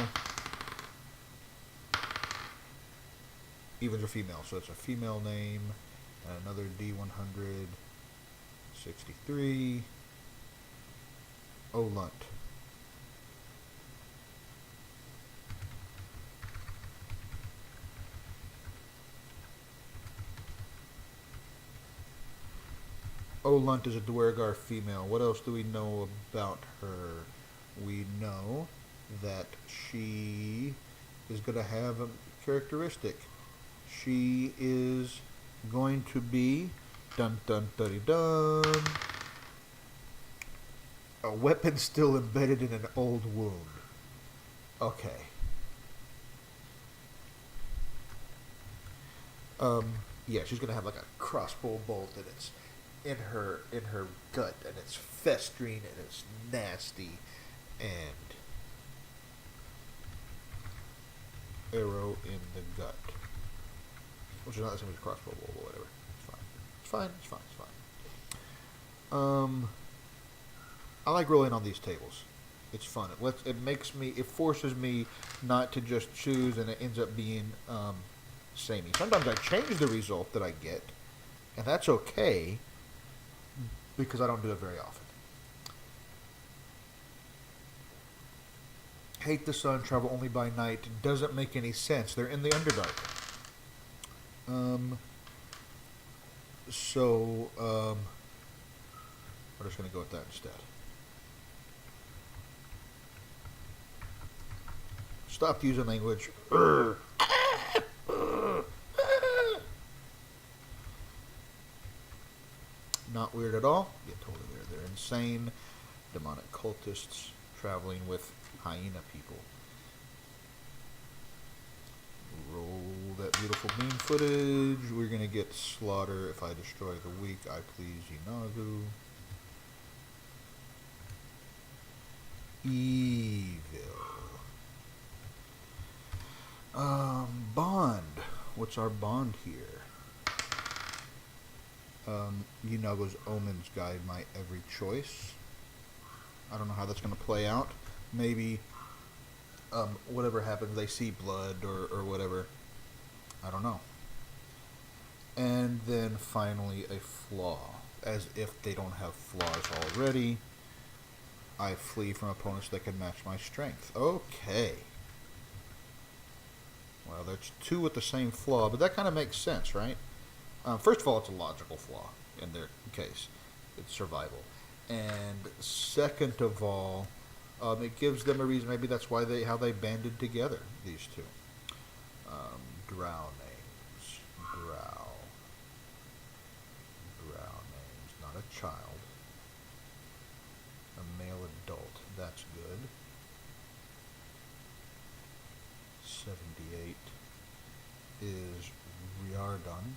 Evens are female, so it's a female name. And another D100. 63. Olunt. Olunt is a Dwergar female. What else do we know about her? We know that she is going to have a characteristic. She is going to be dun dun dun dun. A weapon still embedded in an old wound. Okay. Yeah, she's gonna have like a crossbow bolt, and it's in her gut, and it's festering, and it's nasty, and arrow in the gut, which is not the same as a crossbow bolt, but whatever. It's fine. I like rolling on these tables. It's fun. It forces me not to just choose, and it ends up being samey. Sometimes I change the result that I get, and that's okay, because I don't do it very often. Hate the sun, travel only by night. Doesn't make any sense. They're in the Underdark. We're just going to go with that instead. Stop using language. Not weird at all. Yeah, totally weird. They're insane, demonic cultists traveling with hyena people. Roll that beautiful beam footage. We're going to get slaughter if I destroy the weak. I please Inagu. Evil. Bond. What's our bond here? Yunago's Omens guide my every choice. I don't know how that's going to play out. Maybe whatever happens, they see blood or whatever. I don't know. And then finally a flaw. As if they don't have flaws already. I flee from opponents that can match my strength. Okay. Well, there's two with the same flaw, but that kind of makes sense, right? First of all, it's a logical flaw in their case. It's survival. And second of all, it gives them a reason. Maybe that's why how they banded together, these two. Drow names. Drow names. Not a child. A male adult. That's good. 78 is Riordan.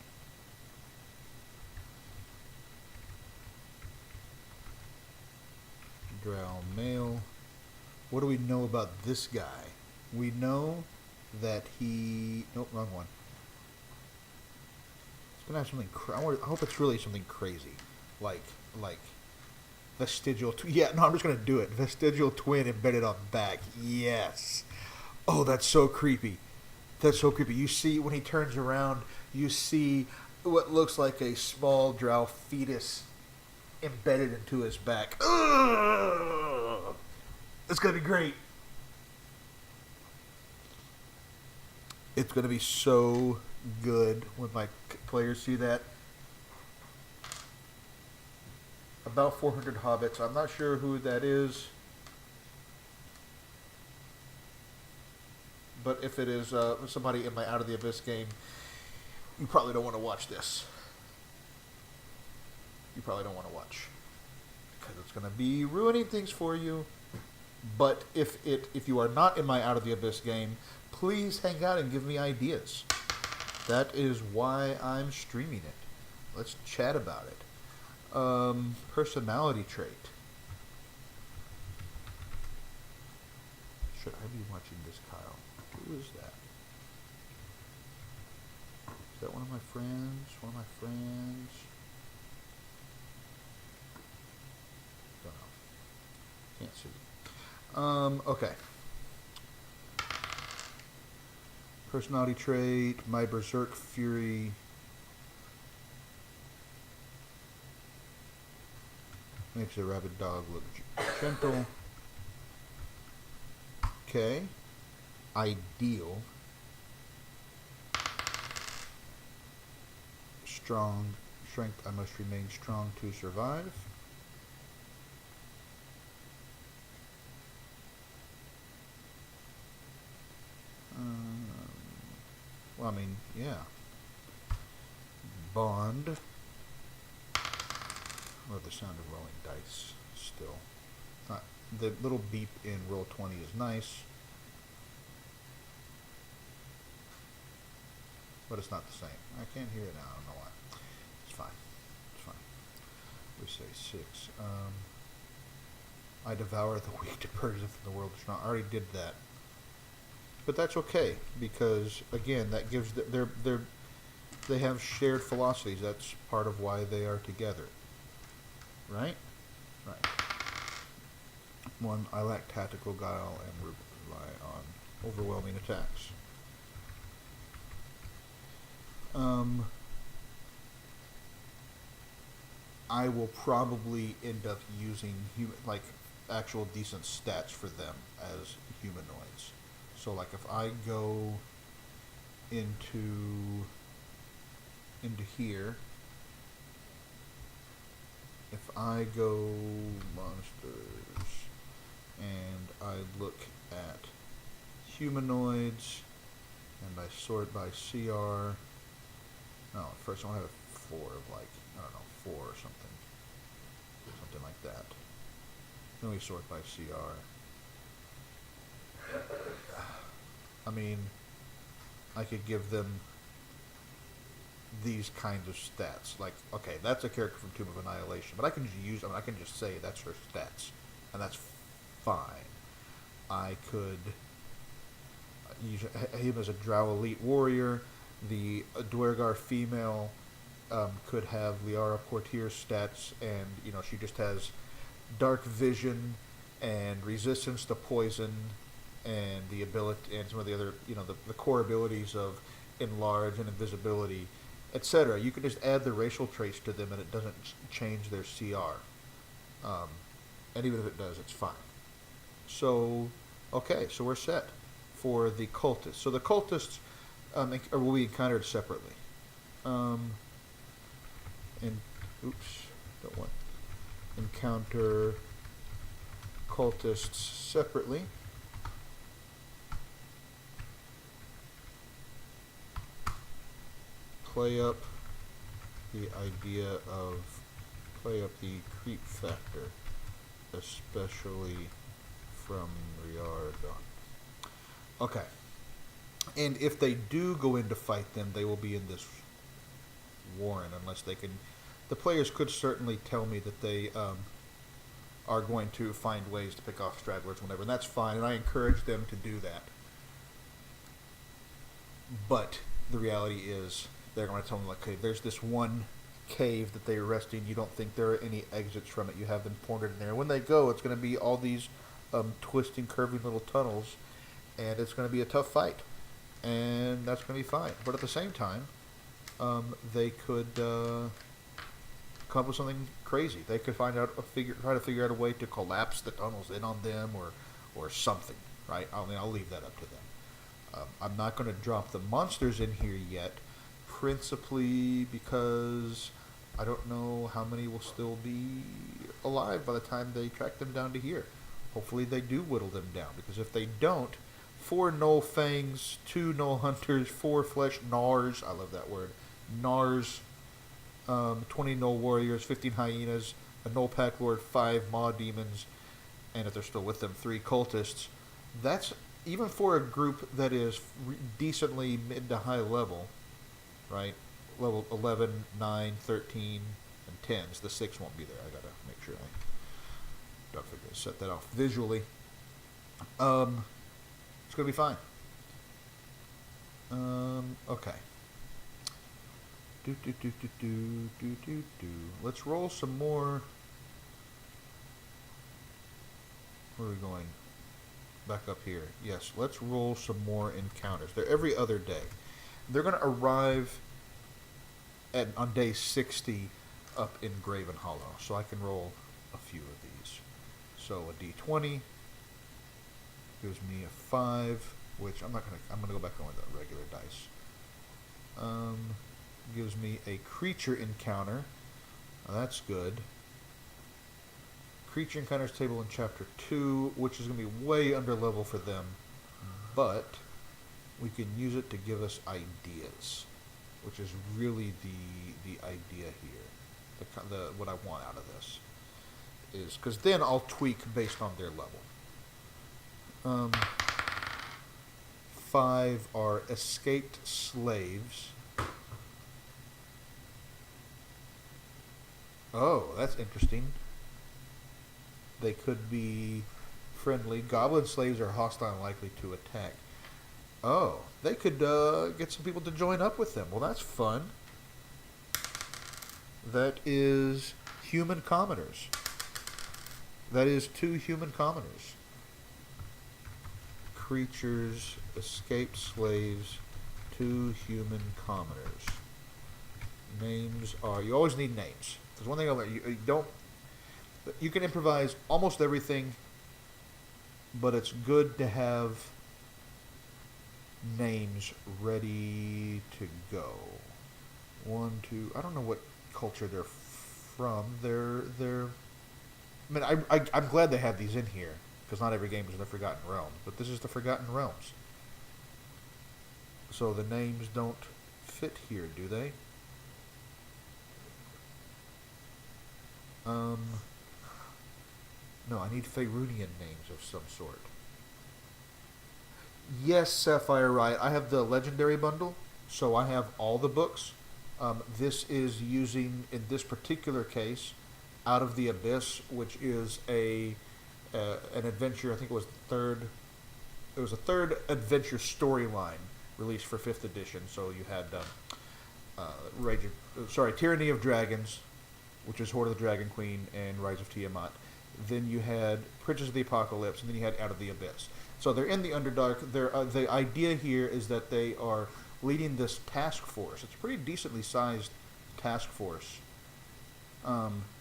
Drow male. What do we know about this guy? We know that he... Nope, wrong one. It's gonna have something... I hope it's really something crazy. Like vestigial... Yeah, no, I'm just gonna do it. Vestigial twin embedded on back. Yes. Oh, that's so creepy. That's so creepy. You see, when he turns around, you see what looks like a small drow fetus embedded into his back. Ugh! It's going to be great. It's going to be so good when my players see that. About 400 hobbits. I'm not sure who that is. But if it is somebody in my Out of the Abyss game, you probably don't want to watch this. You probably don't want to watch. Because it's going to be ruining things for you. But if you are not in my Out of the Abyss game, please hang out and give me ideas. That is why I'm streaming it. Let's chat about it. Personality trait. Should I be watching this, Kyle? Who is that? Is that one of my friends? One of my friends? Don't know. Can't see. Okay. Personality trait, my berserk fury. Makes a rabid dog look gentle. Okay. Ideal. Strong. Strength, I must remain strong to survive. Well, I mean, yeah. Bond. Or the sound of rolling dice still. The little beep in Roll20 is nice. But it's not the same. I can't hear it now. I don't know why. It's fine. It's fine. We say 6. I devour the weak to purge them from the world strong. I already did that. But that's okay, because again, that gives they have shared philosophies. That's part of why they are together. Right? Right. 1, I lack tactical guile and rely on overwhelming attacks. I will probably end up using actual decent stats for them as humanoids. So like if I go into here, if I go monsters and I look at humanoids and I sort by CR. No, first I want to have 4 of like, I don't know, 4 or something. Something like that. Then we sort by CR. I mean, I could give them these kinds of stats. Like, okay, that's a character from Tomb of Annihilation, but I can just use, I can just say that's her stats, and that's fine. I could use him as a Drow elite warrior. The Dwergar female could have Liara Portier's stats, and she just has dark vision and resistance to poison, and the ability and some of the other the core abilities of enlarge and invisibility, etc. You can just add the racial traits to them, and it doesn't change their CR. And even if it does, it's fine. So, okay, so we're set for the cultists. So the cultists will be encountered separately. And oops, don't want encounter cultists separately. Play up the creep factor, especially from Riordan. Okay. And if they do go in to fight them, they will be in this warren unless they can. The players could certainly tell me that they are going to find ways to pick off stragglers whenever, and that's fine, and I encourage them to do that. But the reality is, they're going to tell them, like, okay, there's this one cave that they're resting. You don't think there are any exits from it. You have them pointed in there. When they go, it's going to be all these twisting, curving little tunnels, and it's going to be a tough fight. And that's going to be fine. But at the same time, they could come up with something crazy. They could try to figure out a way to collapse the tunnels in on them, or something. Right? I'll leave that up to them. I'm not going to drop the monsters in here yet, principally because I don't know how many will still be alive by the time they track them down to here. Hopefully they do whittle them down, because if they don't, 4 Null Fangs, 2 Null Hunters, 4 Flesh Gnars, I love that word, Gnars, 20 Null Warriors, 15 Hyenas, a Null Pack Lord, 5 Maw Demons, and if they're still with them, 3 Cultists. That's, even for a group that is decently mid to high level, right, level 11, 9, 13, and 10s, the 6 won't be there. I gotta make sure I don't forget to set that off visually. It's going to be fine. Okay. Let's roll some more. Where are we going? Back up here. Yes, let's roll some more encounters. They're every other day. They're going to arrive on day 60 up in Graven Hollow. So I can roll a few of these. So a d20 gives me a 5, which I'm gonna go back on with the regular dice. Gives me a creature encounter. Now that's good. Creature encounters table in chapter 2, which is gonna be way under level for them, but we can use it to give us ideas, which is really the idea here. The what I want out of this is, because then I'll tweak based on their level. 5 are escaped slaves. Oh, that's interesting. They could be friendly. Goblin slaves are hostile and likely to attack. Oh, they could get some people to join up with them. Well, that's fun. That is human commoners. That is 2 human commoners. Creatures, escaped slaves, 2 human commoners. Names are, you always need names. There's one thing I learned, you can improvise almost everything, but it's good to have names ready to go. 1, 2, I don't know what culture they're from. I mean, I'm glad they have these in here because not every game is the Forgotten Realms, but this is the Forgotten Realms. So the names don't fit here, do they? No, I need Faerunian names of some sort. Yes, Sapphire Riot. I have the Legendary Bundle, so I have all the books. This is using, in this particular case, Out of the Abyss, which is an adventure. I think it was the third. It was a third adventure storyline released for 5th edition. So you had Tyranny of Dragons, which is Horde of the Dragon Queen and Rise of Tiamat. Then you had Princess of the Apocalypse, and then you had Out of the Abyss. So they're in the Underdark. The idea here is that they are leading this task force. It's a pretty decently sized task force. Map.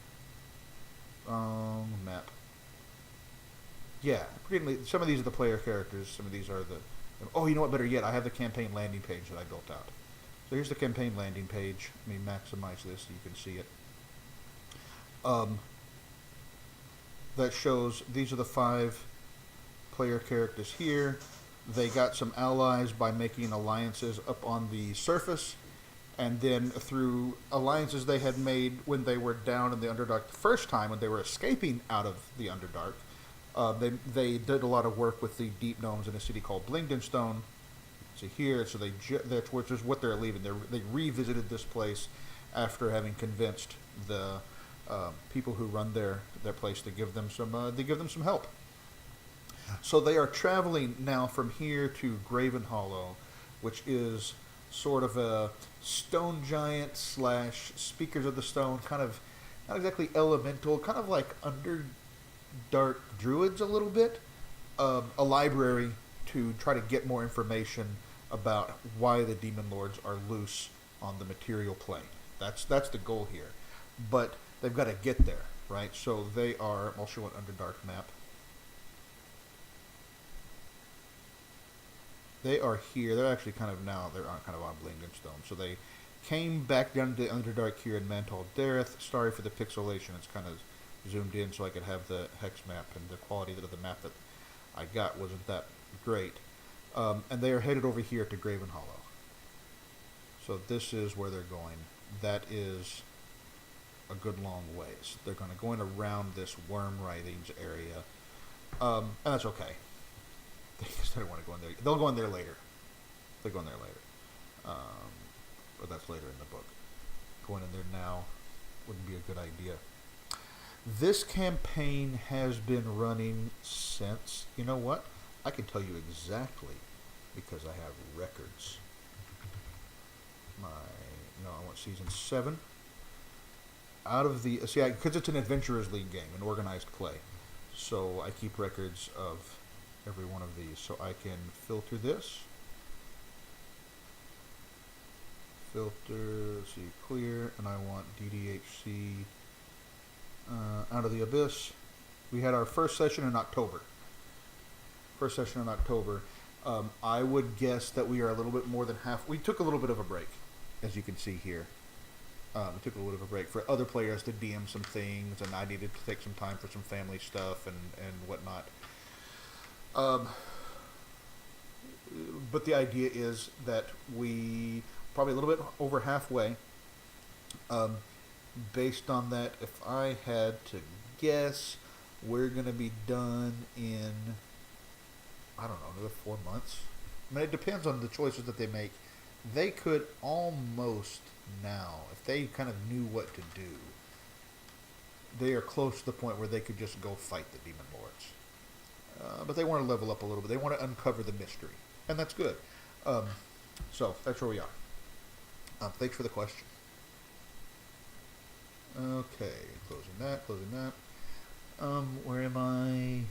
Yeah, some of these are the player characters. Some of these are the. Oh, you know what? Better yet, I have the campaign landing page that I built out. So here's the campaign landing page. Let me maximize this so you can see it. That shows these are the 5 player characters here. They got some allies by making alliances up on the surface, and then through alliances they had made when they were down in the Underdark the first time, when they were escaping out of the Underdark. They did a lot of work with the Deep Gnomes in a city called Blingdenstone. So here, that's which is what they're leaving. They revisited this place after having convinced the people who run their place to give them some help. So they are traveling now from here to Graven Hollow, which is sort of a stone giant / Speakers of the Stone, kind of not exactly elemental, kind of like Underdark druids a little bit. A library to try to get more information about why the demon lords are loose on the material plane. That's the goal here, but they've got to get there, right? So they are. I'll show an Underdark map. They are here. They're actually kind of on Blingdenstone. So they came back down to the Underdark here in Mantal Dareth. Sorry for the pixelation. It's kind of zoomed in so I could have the hex map, and the quality of the map that I got wasn't that great. And they are headed over here to Graven Hollow. So this is where they're going. That is a good long ways. They're going around this worm writhings area. And that's okay. They just don't want to go in there. They'll go in there later. They'll go in there later. But that's later in the book. Going in there now wouldn't be a good idea. This campaign has been running since, you know what? I can tell you exactly because I have records. I want season 7. Out of the, because it's an Adventurers League game, an organized play. So I keep records of every one of these. So I can filter this. Filter, see, clear, and I want DDHC Out of the Abyss. We had our first session in October. I would guess that we are a little bit more than half. We took a little bit of a break, as you can see here. We took a little bit of a break for other players to DM some things, and I needed to take some time for some family stuff and whatnot. But the idea is that we probably a little bit over halfway. Based on that, if I had to guess, we're going to be done in, I don't know, another 4 months. I mean, it depends on the choices that they make. They could almost now, if they kind of knew what to do, they are close to the point where they could just go fight the demon lords. But they want to level up a little bit. They want to uncover the mystery, and that's good. So that's where we are. Thanks for the question. Okay, closing that. Where am I?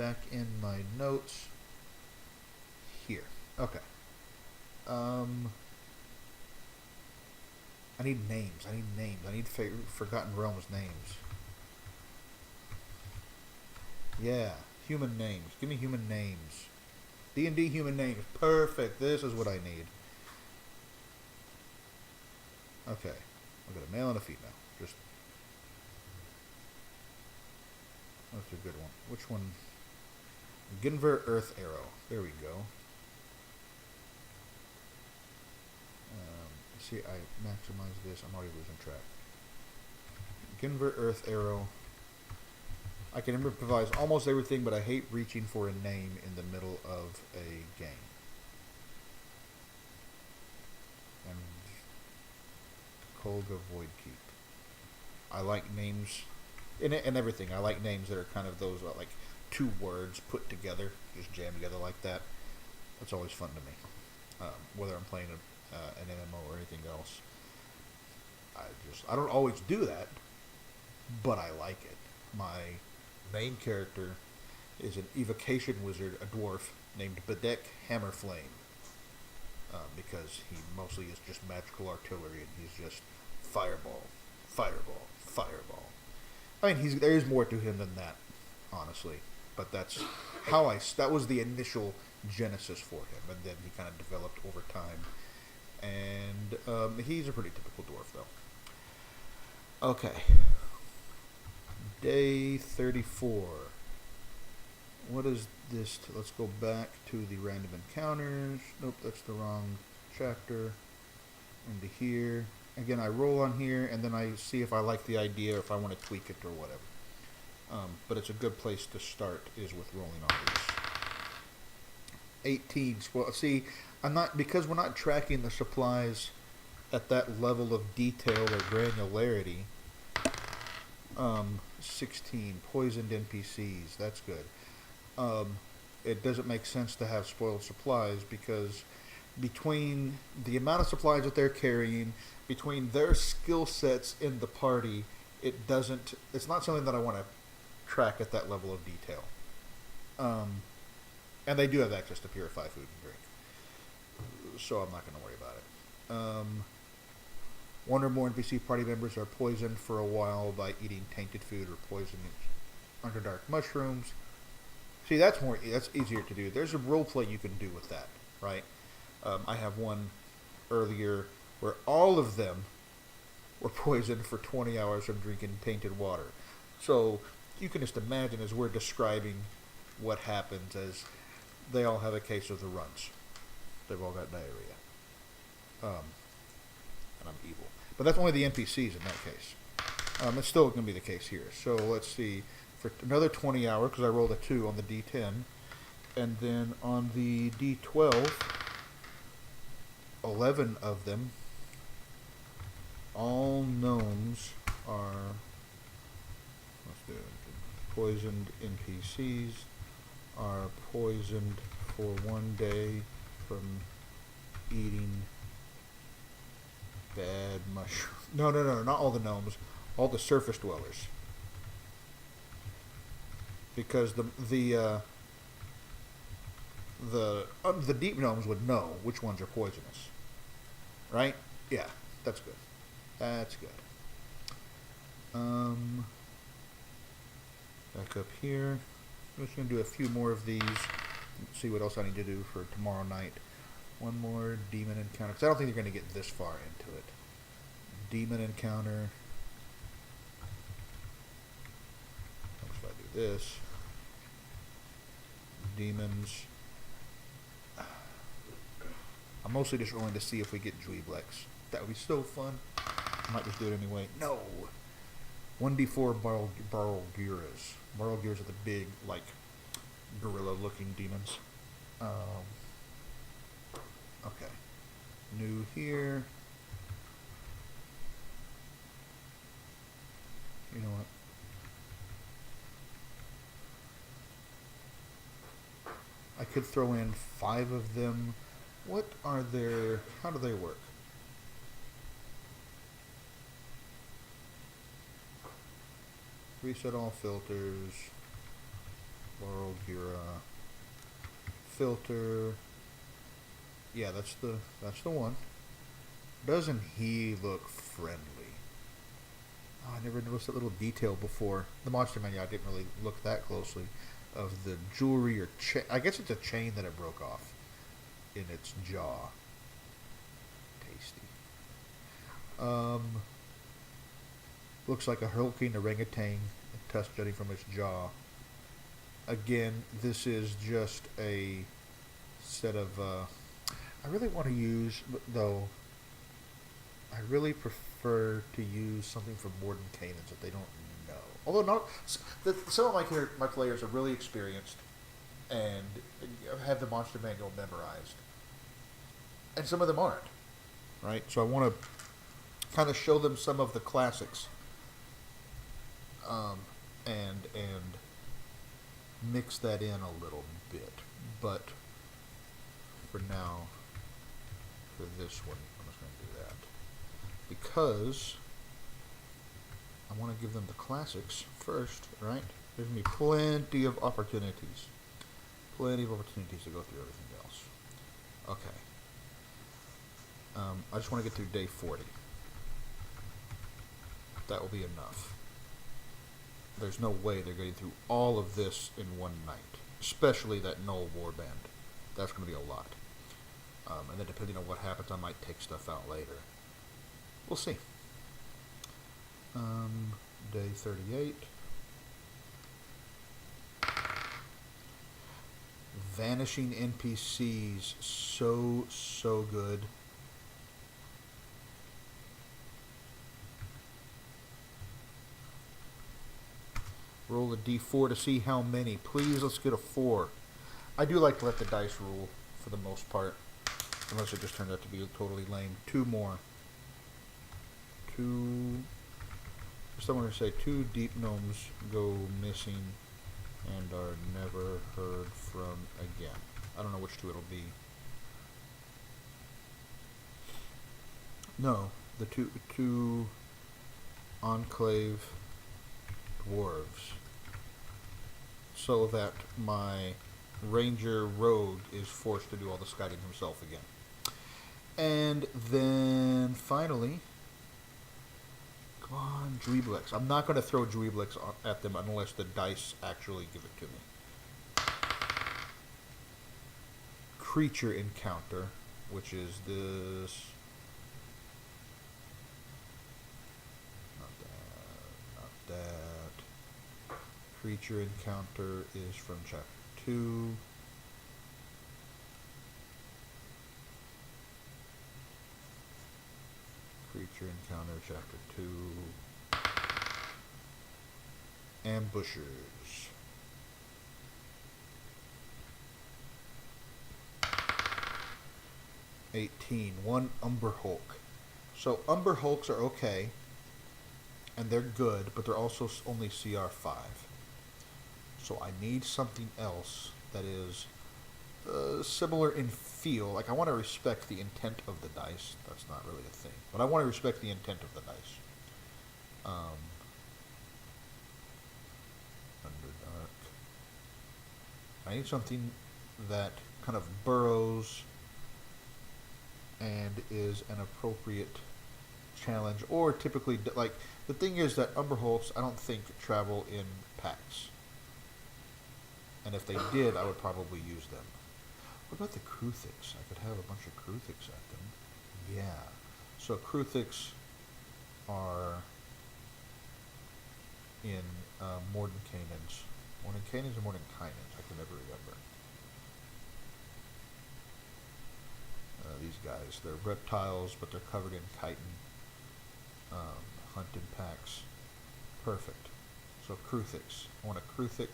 Back in my notes. Here. Okay. I need names. I need Forgotten Realms names. Yeah, human names. Give me human names. D&D human names. Perfect. This is what I need. Okay. I've got a male and a female. Just that's a good one. Which one? Ginver Earth Arrow. There we go. See, I maximize this. I'm already losing track. Ginver Earth Arrow. I can improvise almost everything, but I hate reaching for a name in the middle of a game. And Kolga Voidkeep. I like names in it and everything. I like names that are kind of those like two words put together, just jammed together like that. That's always fun to me. Whether I'm playing an MMO or anything else, I don't always do that, but I like it. My main character is an evocation wizard, a dwarf named Bedek Hammerflame, because he mostly is just magical artillery, and he's just fireball, fireball, fireball. I mean, there is more to him than that, honestly, but that's how that was the initial genesis for him, and then he kind of developed over time, and he's a pretty typical dwarf, though. Okay. Day 34. What is this? Let's go back to the random encounters. Nope, that's the wrong chapter. Into here. Again, I roll on here, and then I see if I like the idea or if I want to tweak it or whatever. But it's a good place to start is with rolling on these. 18. Well, see, because we're not tracking the supplies at that level of detail or granularity. 16 poisoned NPCs. That's good. It doesn't make sense to have spoiled supplies because between the amount of supplies that they're carrying, between their skill sets in the party, it's not something that I want to track at that level of detail. And they do have access to purified food and drink, so I'm not going to worry about it. One or more NPC party members are poisoned for a while by eating tainted food or poisoned underdark mushrooms. See, that's easier to do. There's a roleplay you can do with that, right? I have one earlier where all of them were poisoned for 20 hours from drinking tainted water. So you can just imagine as we're describing what happens as they all have a case of the runs. They've all got diarrhea. And I'm evil. But that's only the NPCs in that case. It's still going to be the case here. So let's see. For another 20 hours, because I rolled a 2 on the D10. And then on the D12, 11 of them, all gnomes are poisoned NPCs, are poisoned for 1 day from eating bad mushroom. No, not all the gnomes, all the surface dwellers. Because the deep gnomes would know which ones are poisonous, right? Yeah, that's good. That's good. Back up here. I'm just gonna do a few more of these. See what else I need to do for tomorrow night. One more demon encounter, because I don't think they're going to get this far into it. Demon encounter. If I do this. Demons. I'm mostly just rolling to see if we get Dweeblex. That would be so fun. I might just do it anyway. No! 1d4 Barlgiras. Barlgiras are the big, like, gorilla-looking demons. Okay. New here. You know what? I could throw in 5 of them. What are their... How do they work? Reset all filters. Barlgira. Filter. Yeah, that's the one. Doesn't he look friendly? Oh, I never noticed that little detail before. The monster menu, I didn't really look that closely. Of the jewelry or chain. I guess it's a chain that it broke off in its jaw. Tasty. Looks like a hulking orangutan, tusk jutting from its jaw. Again, this is just a set of. I really want to use, though. I really prefer to use something from Mordenkainen's that they don't know. Although not, some of my players are really experienced and have the monster manual memorized, and some of them aren't. Right, so I want to kind of show them some of the classics, and mix that in a little bit. But for now, for this one, I'm just going to do that because I want to give them the classics first, right? There's going to be plenty of opportunities to go through everything else. Okay. I just want to get through day 40. That will be enough. There's no way they're getting through all of this in one night, especially that Null Warband. That's going to be a lot. And then depending on what happens, I might take stuff out later. We'll see. Day 38. Vanishing NPCs. So good. Roll a d4 to see how many. Please, let's get a 4. I do like to let the dice rule for the most part. Unless it just turns out to be totally lame. 2 more. 2... Someone to say 2 deep gnomes go missing and are never heard from again. I don't know which 2 it'll be. No, the two Enclave dwarves, so that my ranger rogue is forced to do all the scouting himself again. And then finally, come on, Dweeblix. I'm not going to throw Dweeblix at them unless the dice actually give it to me. Creature encounter, which is this. Not that. Creature encounter is from chapter 2. Creature encounter chapter 2. Ambushers. One Umber Hulk. So Umber Hulks are okay, and they're good, but they're also only CR 5. So I need something else that is similar in feel. Like, I want to respect the intent of the dice. That's not really a thing, but I want to respect the intent of the dice. Underdark. I need something that kind of burrows and is an appropriate challenge, or typically, like, the thing is that Umber Hulks, I don't think, travel in packs. And if they did, I would probably use them. What about the Kruthix? I could have a bunch of Kruthix at them. Yeah. So Kruthix are in Mordenkainen's. Mordenkainen's or Mordenkainen's? I can never remember. These guys, they're reptiles, but they're covered in chitin. Hunt in packs. Perfect. So Kruthix. I want a Kruthic.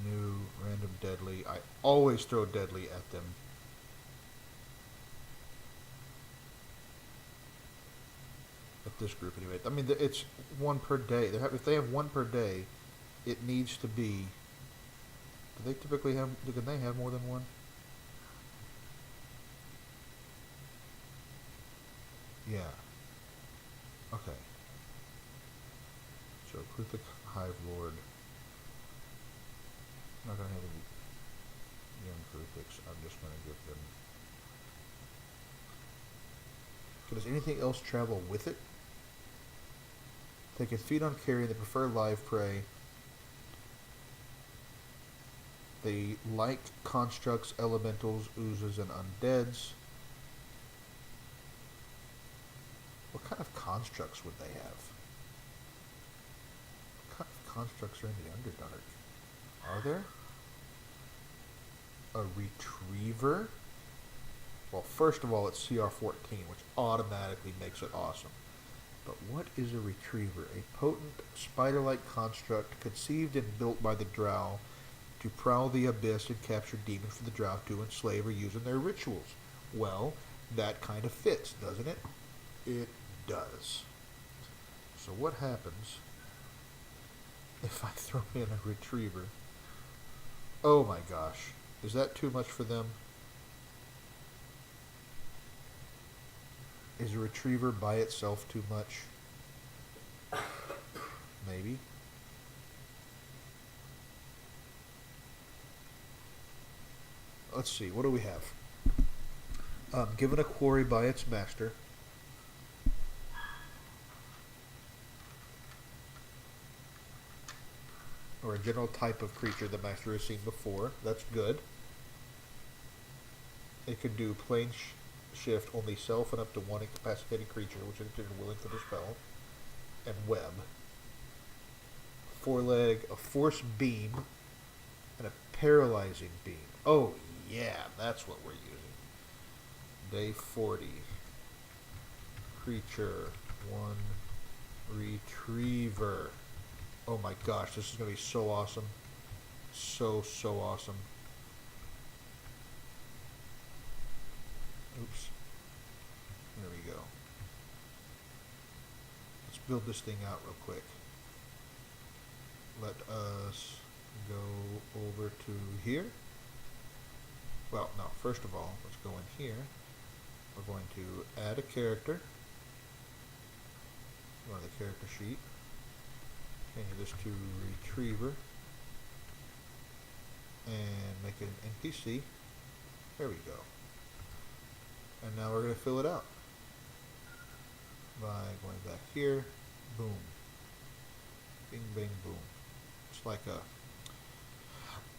New, random, deadly. I always throw deadly at them. At this group, anyway. I mean, it's 1 per day. If they have 1 per day, it needs to be. Do they typically have? Can they have more than 1? Yeah. Okay. So Kruthic Hive Lord. I'm not going to have any young Kruthics. I'm just going to give them. Does anything else travel with it? They can feed on carrion. They prefer live prey. They like constructs, elementals, oozes, and undeads. What kind of constructs would they have? What kind of constructs are in the Underdark? Are there? A retriever? Well, first of all, it's CR-14, which automatically makes it awesome. But what is a retriever? A potent, spider-like construct conceived and built by the Drow to prowl the abyss and capture demons for the Drow to enslave or use in their rituals. Well, that kind of fits, doesn't it? It does. So what happens if I throw in a retriever? Oh my gosh. Is that too much for them? Is a retriever by itself too much? Maybe. Let's see, what do we have? Given a quarry by its master. Or a general type of creature the master has seen before. That's good. It can do plane shift only self and up to one incapacitated creature, which is considered willing for the spell. And web. Foreleg, a force beam, and a paralyzing beam. Oh yeah, that's what we're using. Day 40. Creature, 1 retriever. Oh my gosh, this is going to be so awesome. So awesome. Oops. There we go. Let's build this thing out real quick. Let us go over to here. Well, no, first of all, let's go in here. We're going to add a character. Go to the character sheet. Change this to retriever. And make it an NPC. There we go. And now we're going to fill it out. By going back here. Boom. Bing, bang, boom. It's like a...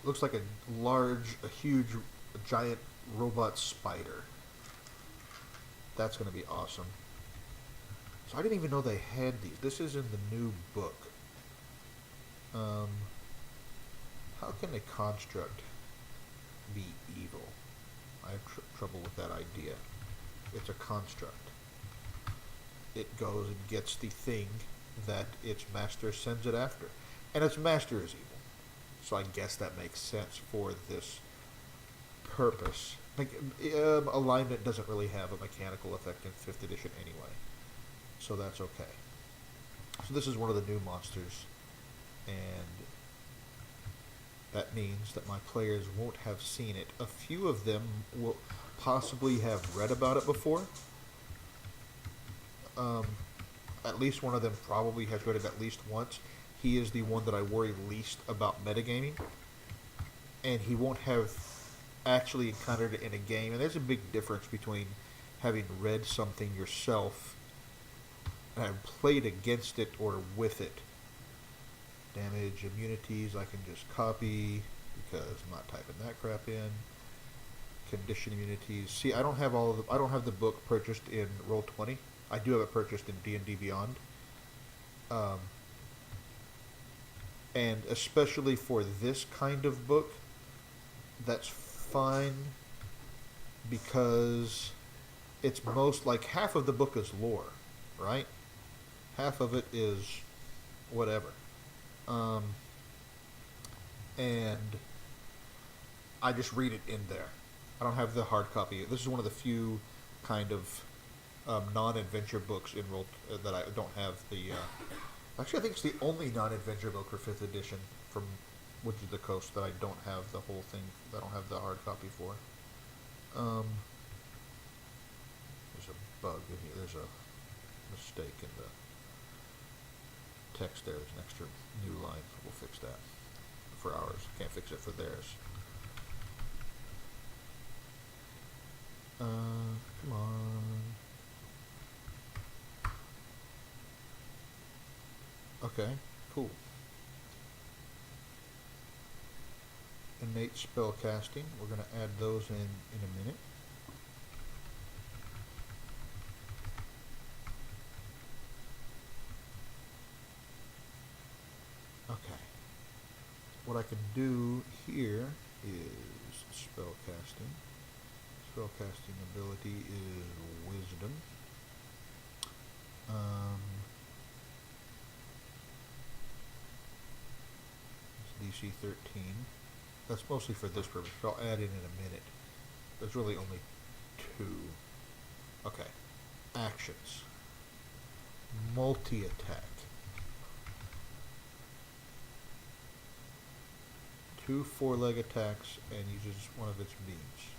Looks like a huge, giant robot spider. That's going to be awesome. So I didn't even know they had these. This is in the new book. How can a construct be evil? I have trouble with that idea. It's a construct. It goes and gets the thing that its master sends it after. And its master is evil. So I guess that makes sense for this purpose. Like, alignment doesn't really have a mechanical effect in 5th edition anyway. So that's okay. So this is one of the new monsters. And that means that my players won't have seen it. A few of them will possibly have read about it before. At least one of them probably has read it at least once. He is the one that I worry least about metagaming. And he won't have actually encountered it in a game. And there's a big difference between having read something yourself and played against it or with it. Damage, immunities, I can just copy because I'm not typing that crap in. Condition immunities. See, I don't have I don't have the book purchased in Roll20. I do have it purchased in D&D Beyond. And especially for this kind of book, that's fine because it's most like half of the book is lore, right? Half of it is whatever. And I just read it in there. I don't have the hard copy. This is one of the few kind of non-adventure books in Roll that I don't have the. Actually, I think it's the only non-adventure book for 5th edition from Wizards of the Coast that I don't have the whole thing. That I don't have the hard copy for. There's a bug in here. There's a mistake in the text there. There's an extra new line. We'll fix that for ours. Can't fix it for theirs. Come on. Okay, cool. Innate spell casting. We're going to add those in a minute. what I can do here is spellcasting. Spellcasting ability is wisdom. It's DC 13. That's mostly for this purpose, but I'll add in a minute. There's really only 2. Okay. Actions. Multi-attack. 2 4-leg attacks and uses one of its beams.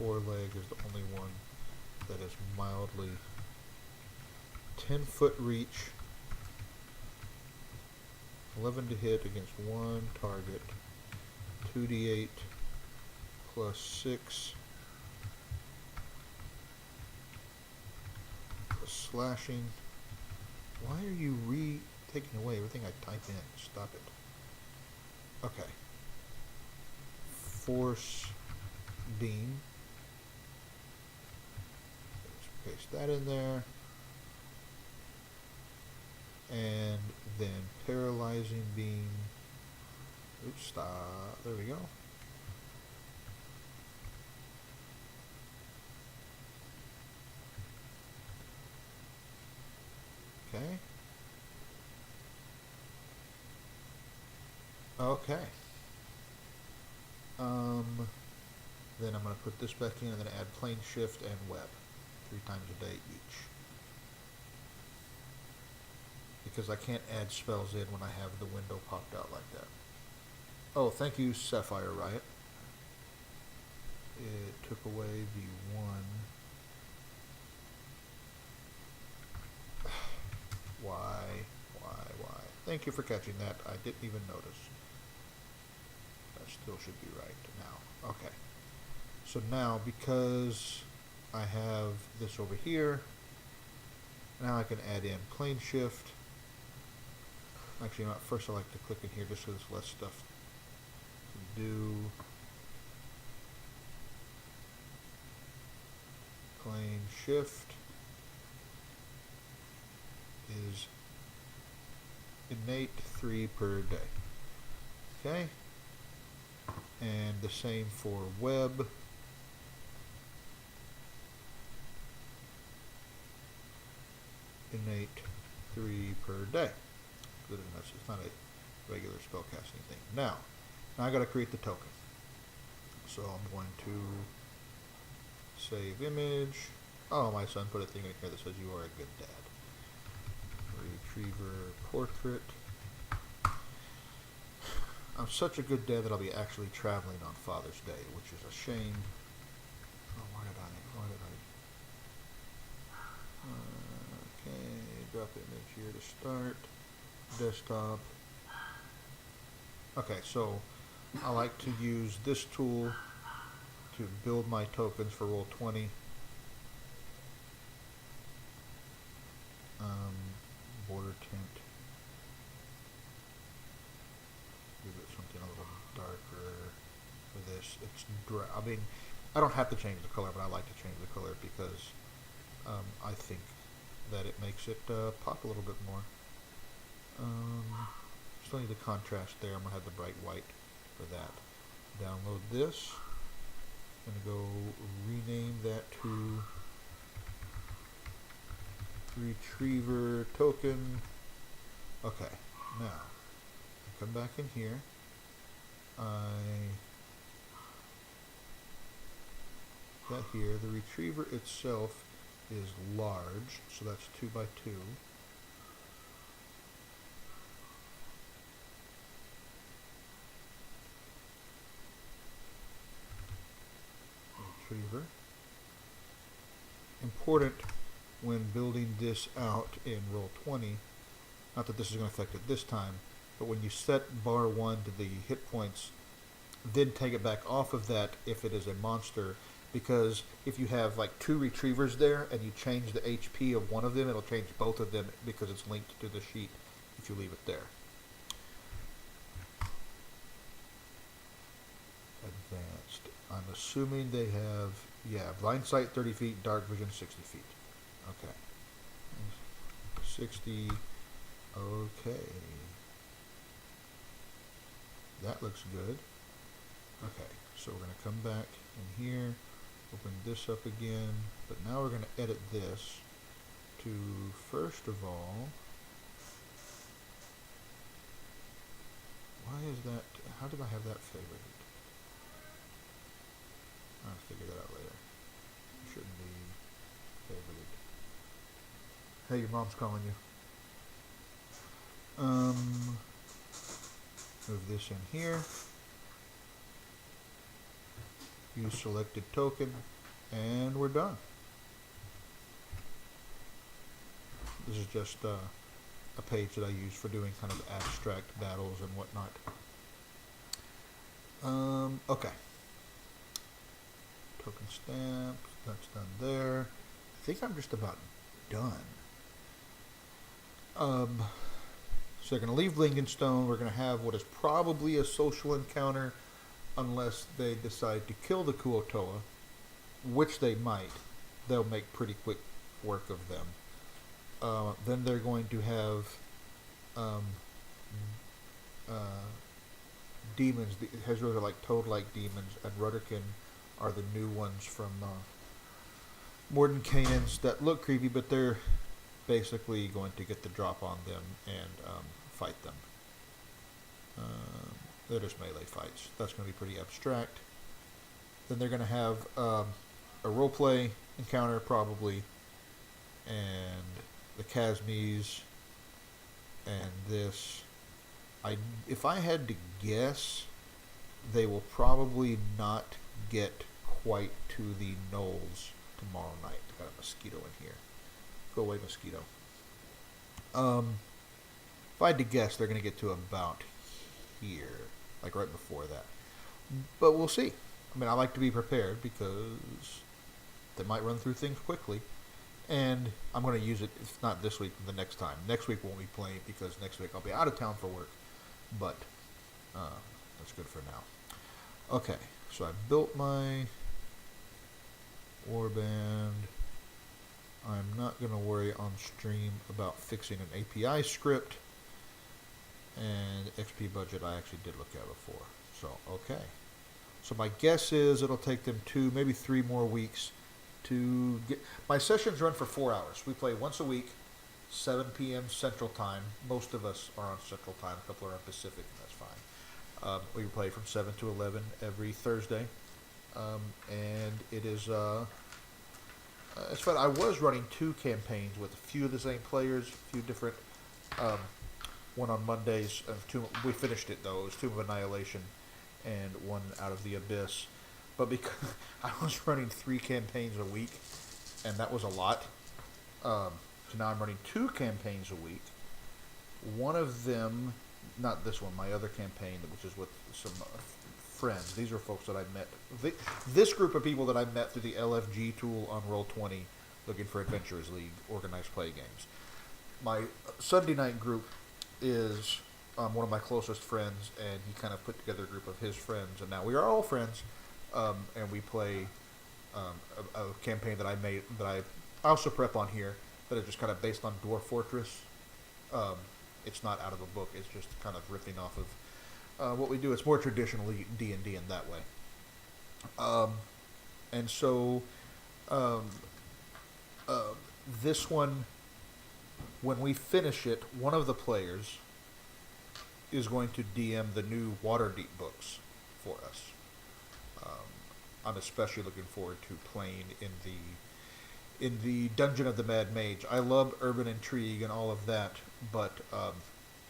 4-leg is the only one that is mildly 10-foot reach, 11 to hit against 1 target, 2d8 plus 6 plus slashing. Why are you taking away everything I type in? Stop it. Okay. Force beam. Let's paste that in there. And then paralyzing beam. Oops, stop. There we go. Okay. Okay. Then I'm going to put this back in and then add plane shift and web 3 times a day each. Because I can't add spells in when I have the window popped out like that. Oh, thank you, Sapphire Riot. It took away the 1. Why? Thank you for catching that. I didn't even notice. That still should be right now. Okay. So now, because I have this over here, now I can add in plane shift. Actually, not first I like to click in here just so there's less stuff to do. Plane shift is innate 3 per day. Okay. And the same for web. Innate 3 per day. Good enough. It's not a regular spellcasting thing. Now I got to create the token. So I'm going to save image. Oh, my son put a thing in here that says you are a good dad. Retriever portrait. I'm such a good dad that I'll be actually traveling on Father's Day, which is a shame. Oh, why did I? Okay, drop image here to start. Desktop. Okay, so I like to use this tool to build my tokens for Roll20. Border tint. Give it something a little darker for this. I mean, I don't have to change the color, but I like to change the color because I think that it makes it pop a little bit more. Still need the contrast there. I'm going to have the bright white for that. Download this. I'm going to go rename that to Retriever token. Okay, now I come back in here. That here, the retriever itself is large, so that's 2 by 2. Retriever. Important when building this out in Roll20, not that this is going to affect it this time, but when you set bar 1 to the hit points, then take it back off of that if it is a monster, because if you have like 2 retrievers there and you change the HP of one of them, it'll change both of them because it's linked to the sheet if you leave it there. Advanced. I'm assuming they have, blind sight 30 feet, dark vision 60 feet. Okay. 60 Okay. That looks good. Okay, so we're going to come back in here, open this up again, but now we're going to edit this to, first of all, why is that, how did I have that favored? I'll figure that out later. It shouldn't be favored. Hey, your mom's calling you. Move this in here. Use selected token, and we're done. This is just a page that I use for doing kind of abstract battles and whatnot. Okay. Token stamp, that's done there. I think I'm just about done. So they're going to leave Lincolnstone. We're going to have what is probably a social encounter, unless they decide to kill the Kuo-toa, which they might. They'll make pretty quick work of them. Then they're going to have demons. The Hezros are like toad-like demons, and Rudderkin are the new ones from Mordenkainen's that look creepy, but they're basically going to get the drop on them and fight them. They're just melee fights. That's going to be pretty abstract. Then they're going to have a roleplay encounter probably, and the Casmes, and this. If I had to guess, they will probably not get quite to the Knolls tomorrow night. Got a mosquito in here. Go away, mosquito. If I had to guess, they're going to get to about here, like right before that. But we'll see. I mean, I like to be prepared because they might run through things quickly. And I'm going to use it, if not this week, the next time. Next week won't be playing because next week I'll be out of town for work. But that's good for now. Okay, so I built my warband. I'm not going to worry on stream about fixing an API script. And XP budget I actually did look at before. So, okay. So my guess is it'll take them 2, maybe 3 more weeks to get... My sessions run for 4 hours. We play once a week, 7 p.m. Central Time. Most of us are on Central Time. A couple are on Pacific, and that's fine. We play from 7 to 11 every Thursday. And it is... it's fun. I was running 2 campaigns with a few of the same players, a few different... one on Mondays. We finished it, though. It was Tomb of Annihilation and one Out of the Abyss. But because I was running 3 campaigns a week, and that was a lot. So now I'm running 2 campaigns a week. One of them, not this one, my other campaign, which is with some friends. These are folks that I met. This group of people that I met through the LFG tool on Roll20, looking for Adventurers League, organized play games. My Sunday night group is one of my closest friends, and he kind of put together a group of his friends, and now we are all friends, and we play a campaign that I made, that I also prep on here, that is just kind of based on Dwarf Fortress. It's not out of a book, it's just kind of riffing off of what we do. It's more traditionally D&D in that way. And so this one, when we finish it, one of the players is going to DM the new Waterdeep books for us. I'm especially looking forward to playing in the Dungeon of the Mad Mage. I love urban intrigue and all of that, but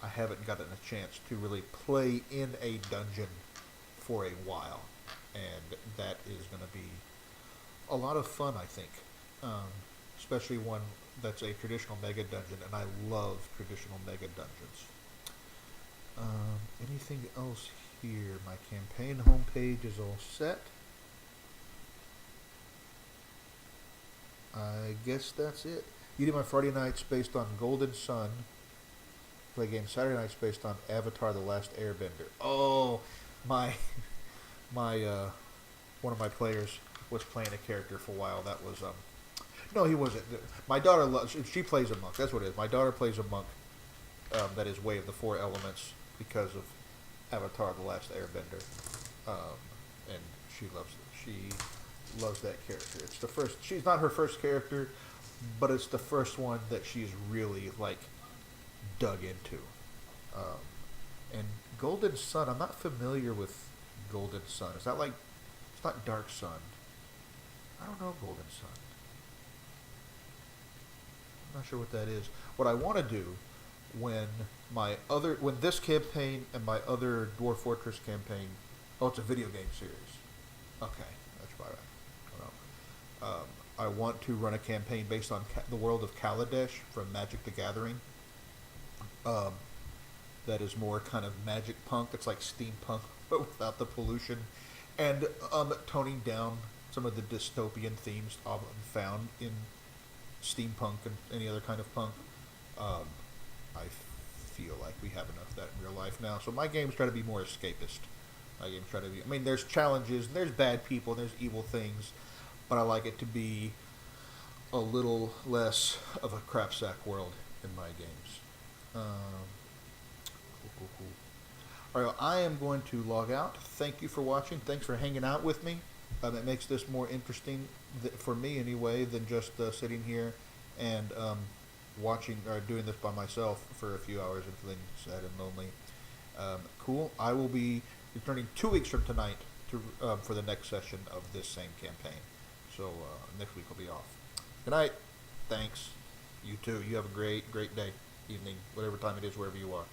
I haven't gotten a chance to really play in a dungeon for a while, and that is going to be a lot of fun, I think. Especially one that's a traditional mega dungeon, and I love traditional mega dungeons. Anything else here? My campaign homepage is all set. I guess that's it. You do my Friday nights based on Golden Sun. Play games Saturday nights based on Avatar: The Last Airbender. Oh, my one of my players was playing a character for a while. That was no, he wasn't. My daughter she plays a monk. That's what it is. My daughter plays a monk, that is Way of the Four Elements because of Avatar: The Last Airbender, and she loves that character. It's the first. She's not her first character, but it's the first one that she's really like dug into. Um, and Golden Sun, I'm not familiar with Golden Sun. Is that like? It's not Dark Sun. I don't know Golden Sun. I'm not sure what that is. What I want to do when when this campaign and my other Dwarf Fortress campaign, oh, it's a video game series. Okay, that's why I want to run a campaign based on the world of Kaladesh from Magic the Gathering. Um, that is more kind of magic punk. It's like steampunk, but without the pollution, and toning down some of the dystopian themes often found in steampunk and any other kind of punk. I feel like we have enough of that in real life now. So my games try to be more escapist. My games try to be. I mean, there's challenges, and there's bad people, and there's evil things, but I like it to be a little less of a crapsack world in my games. Cool. All right, well, I am going to log out. Thank you for watching. Thanks for hanging out with me. It makes this more interesting for me anyway than just sitting here and watching or doing this by myself for a few hours and feeling sad and lonely. Cool. I will be returning 2 weeks from tonight to for the next session of this same campaign. So next week I'll be off. Good night. Thanks. You too. You have a great day, evening, whatever time it is, wherever you are.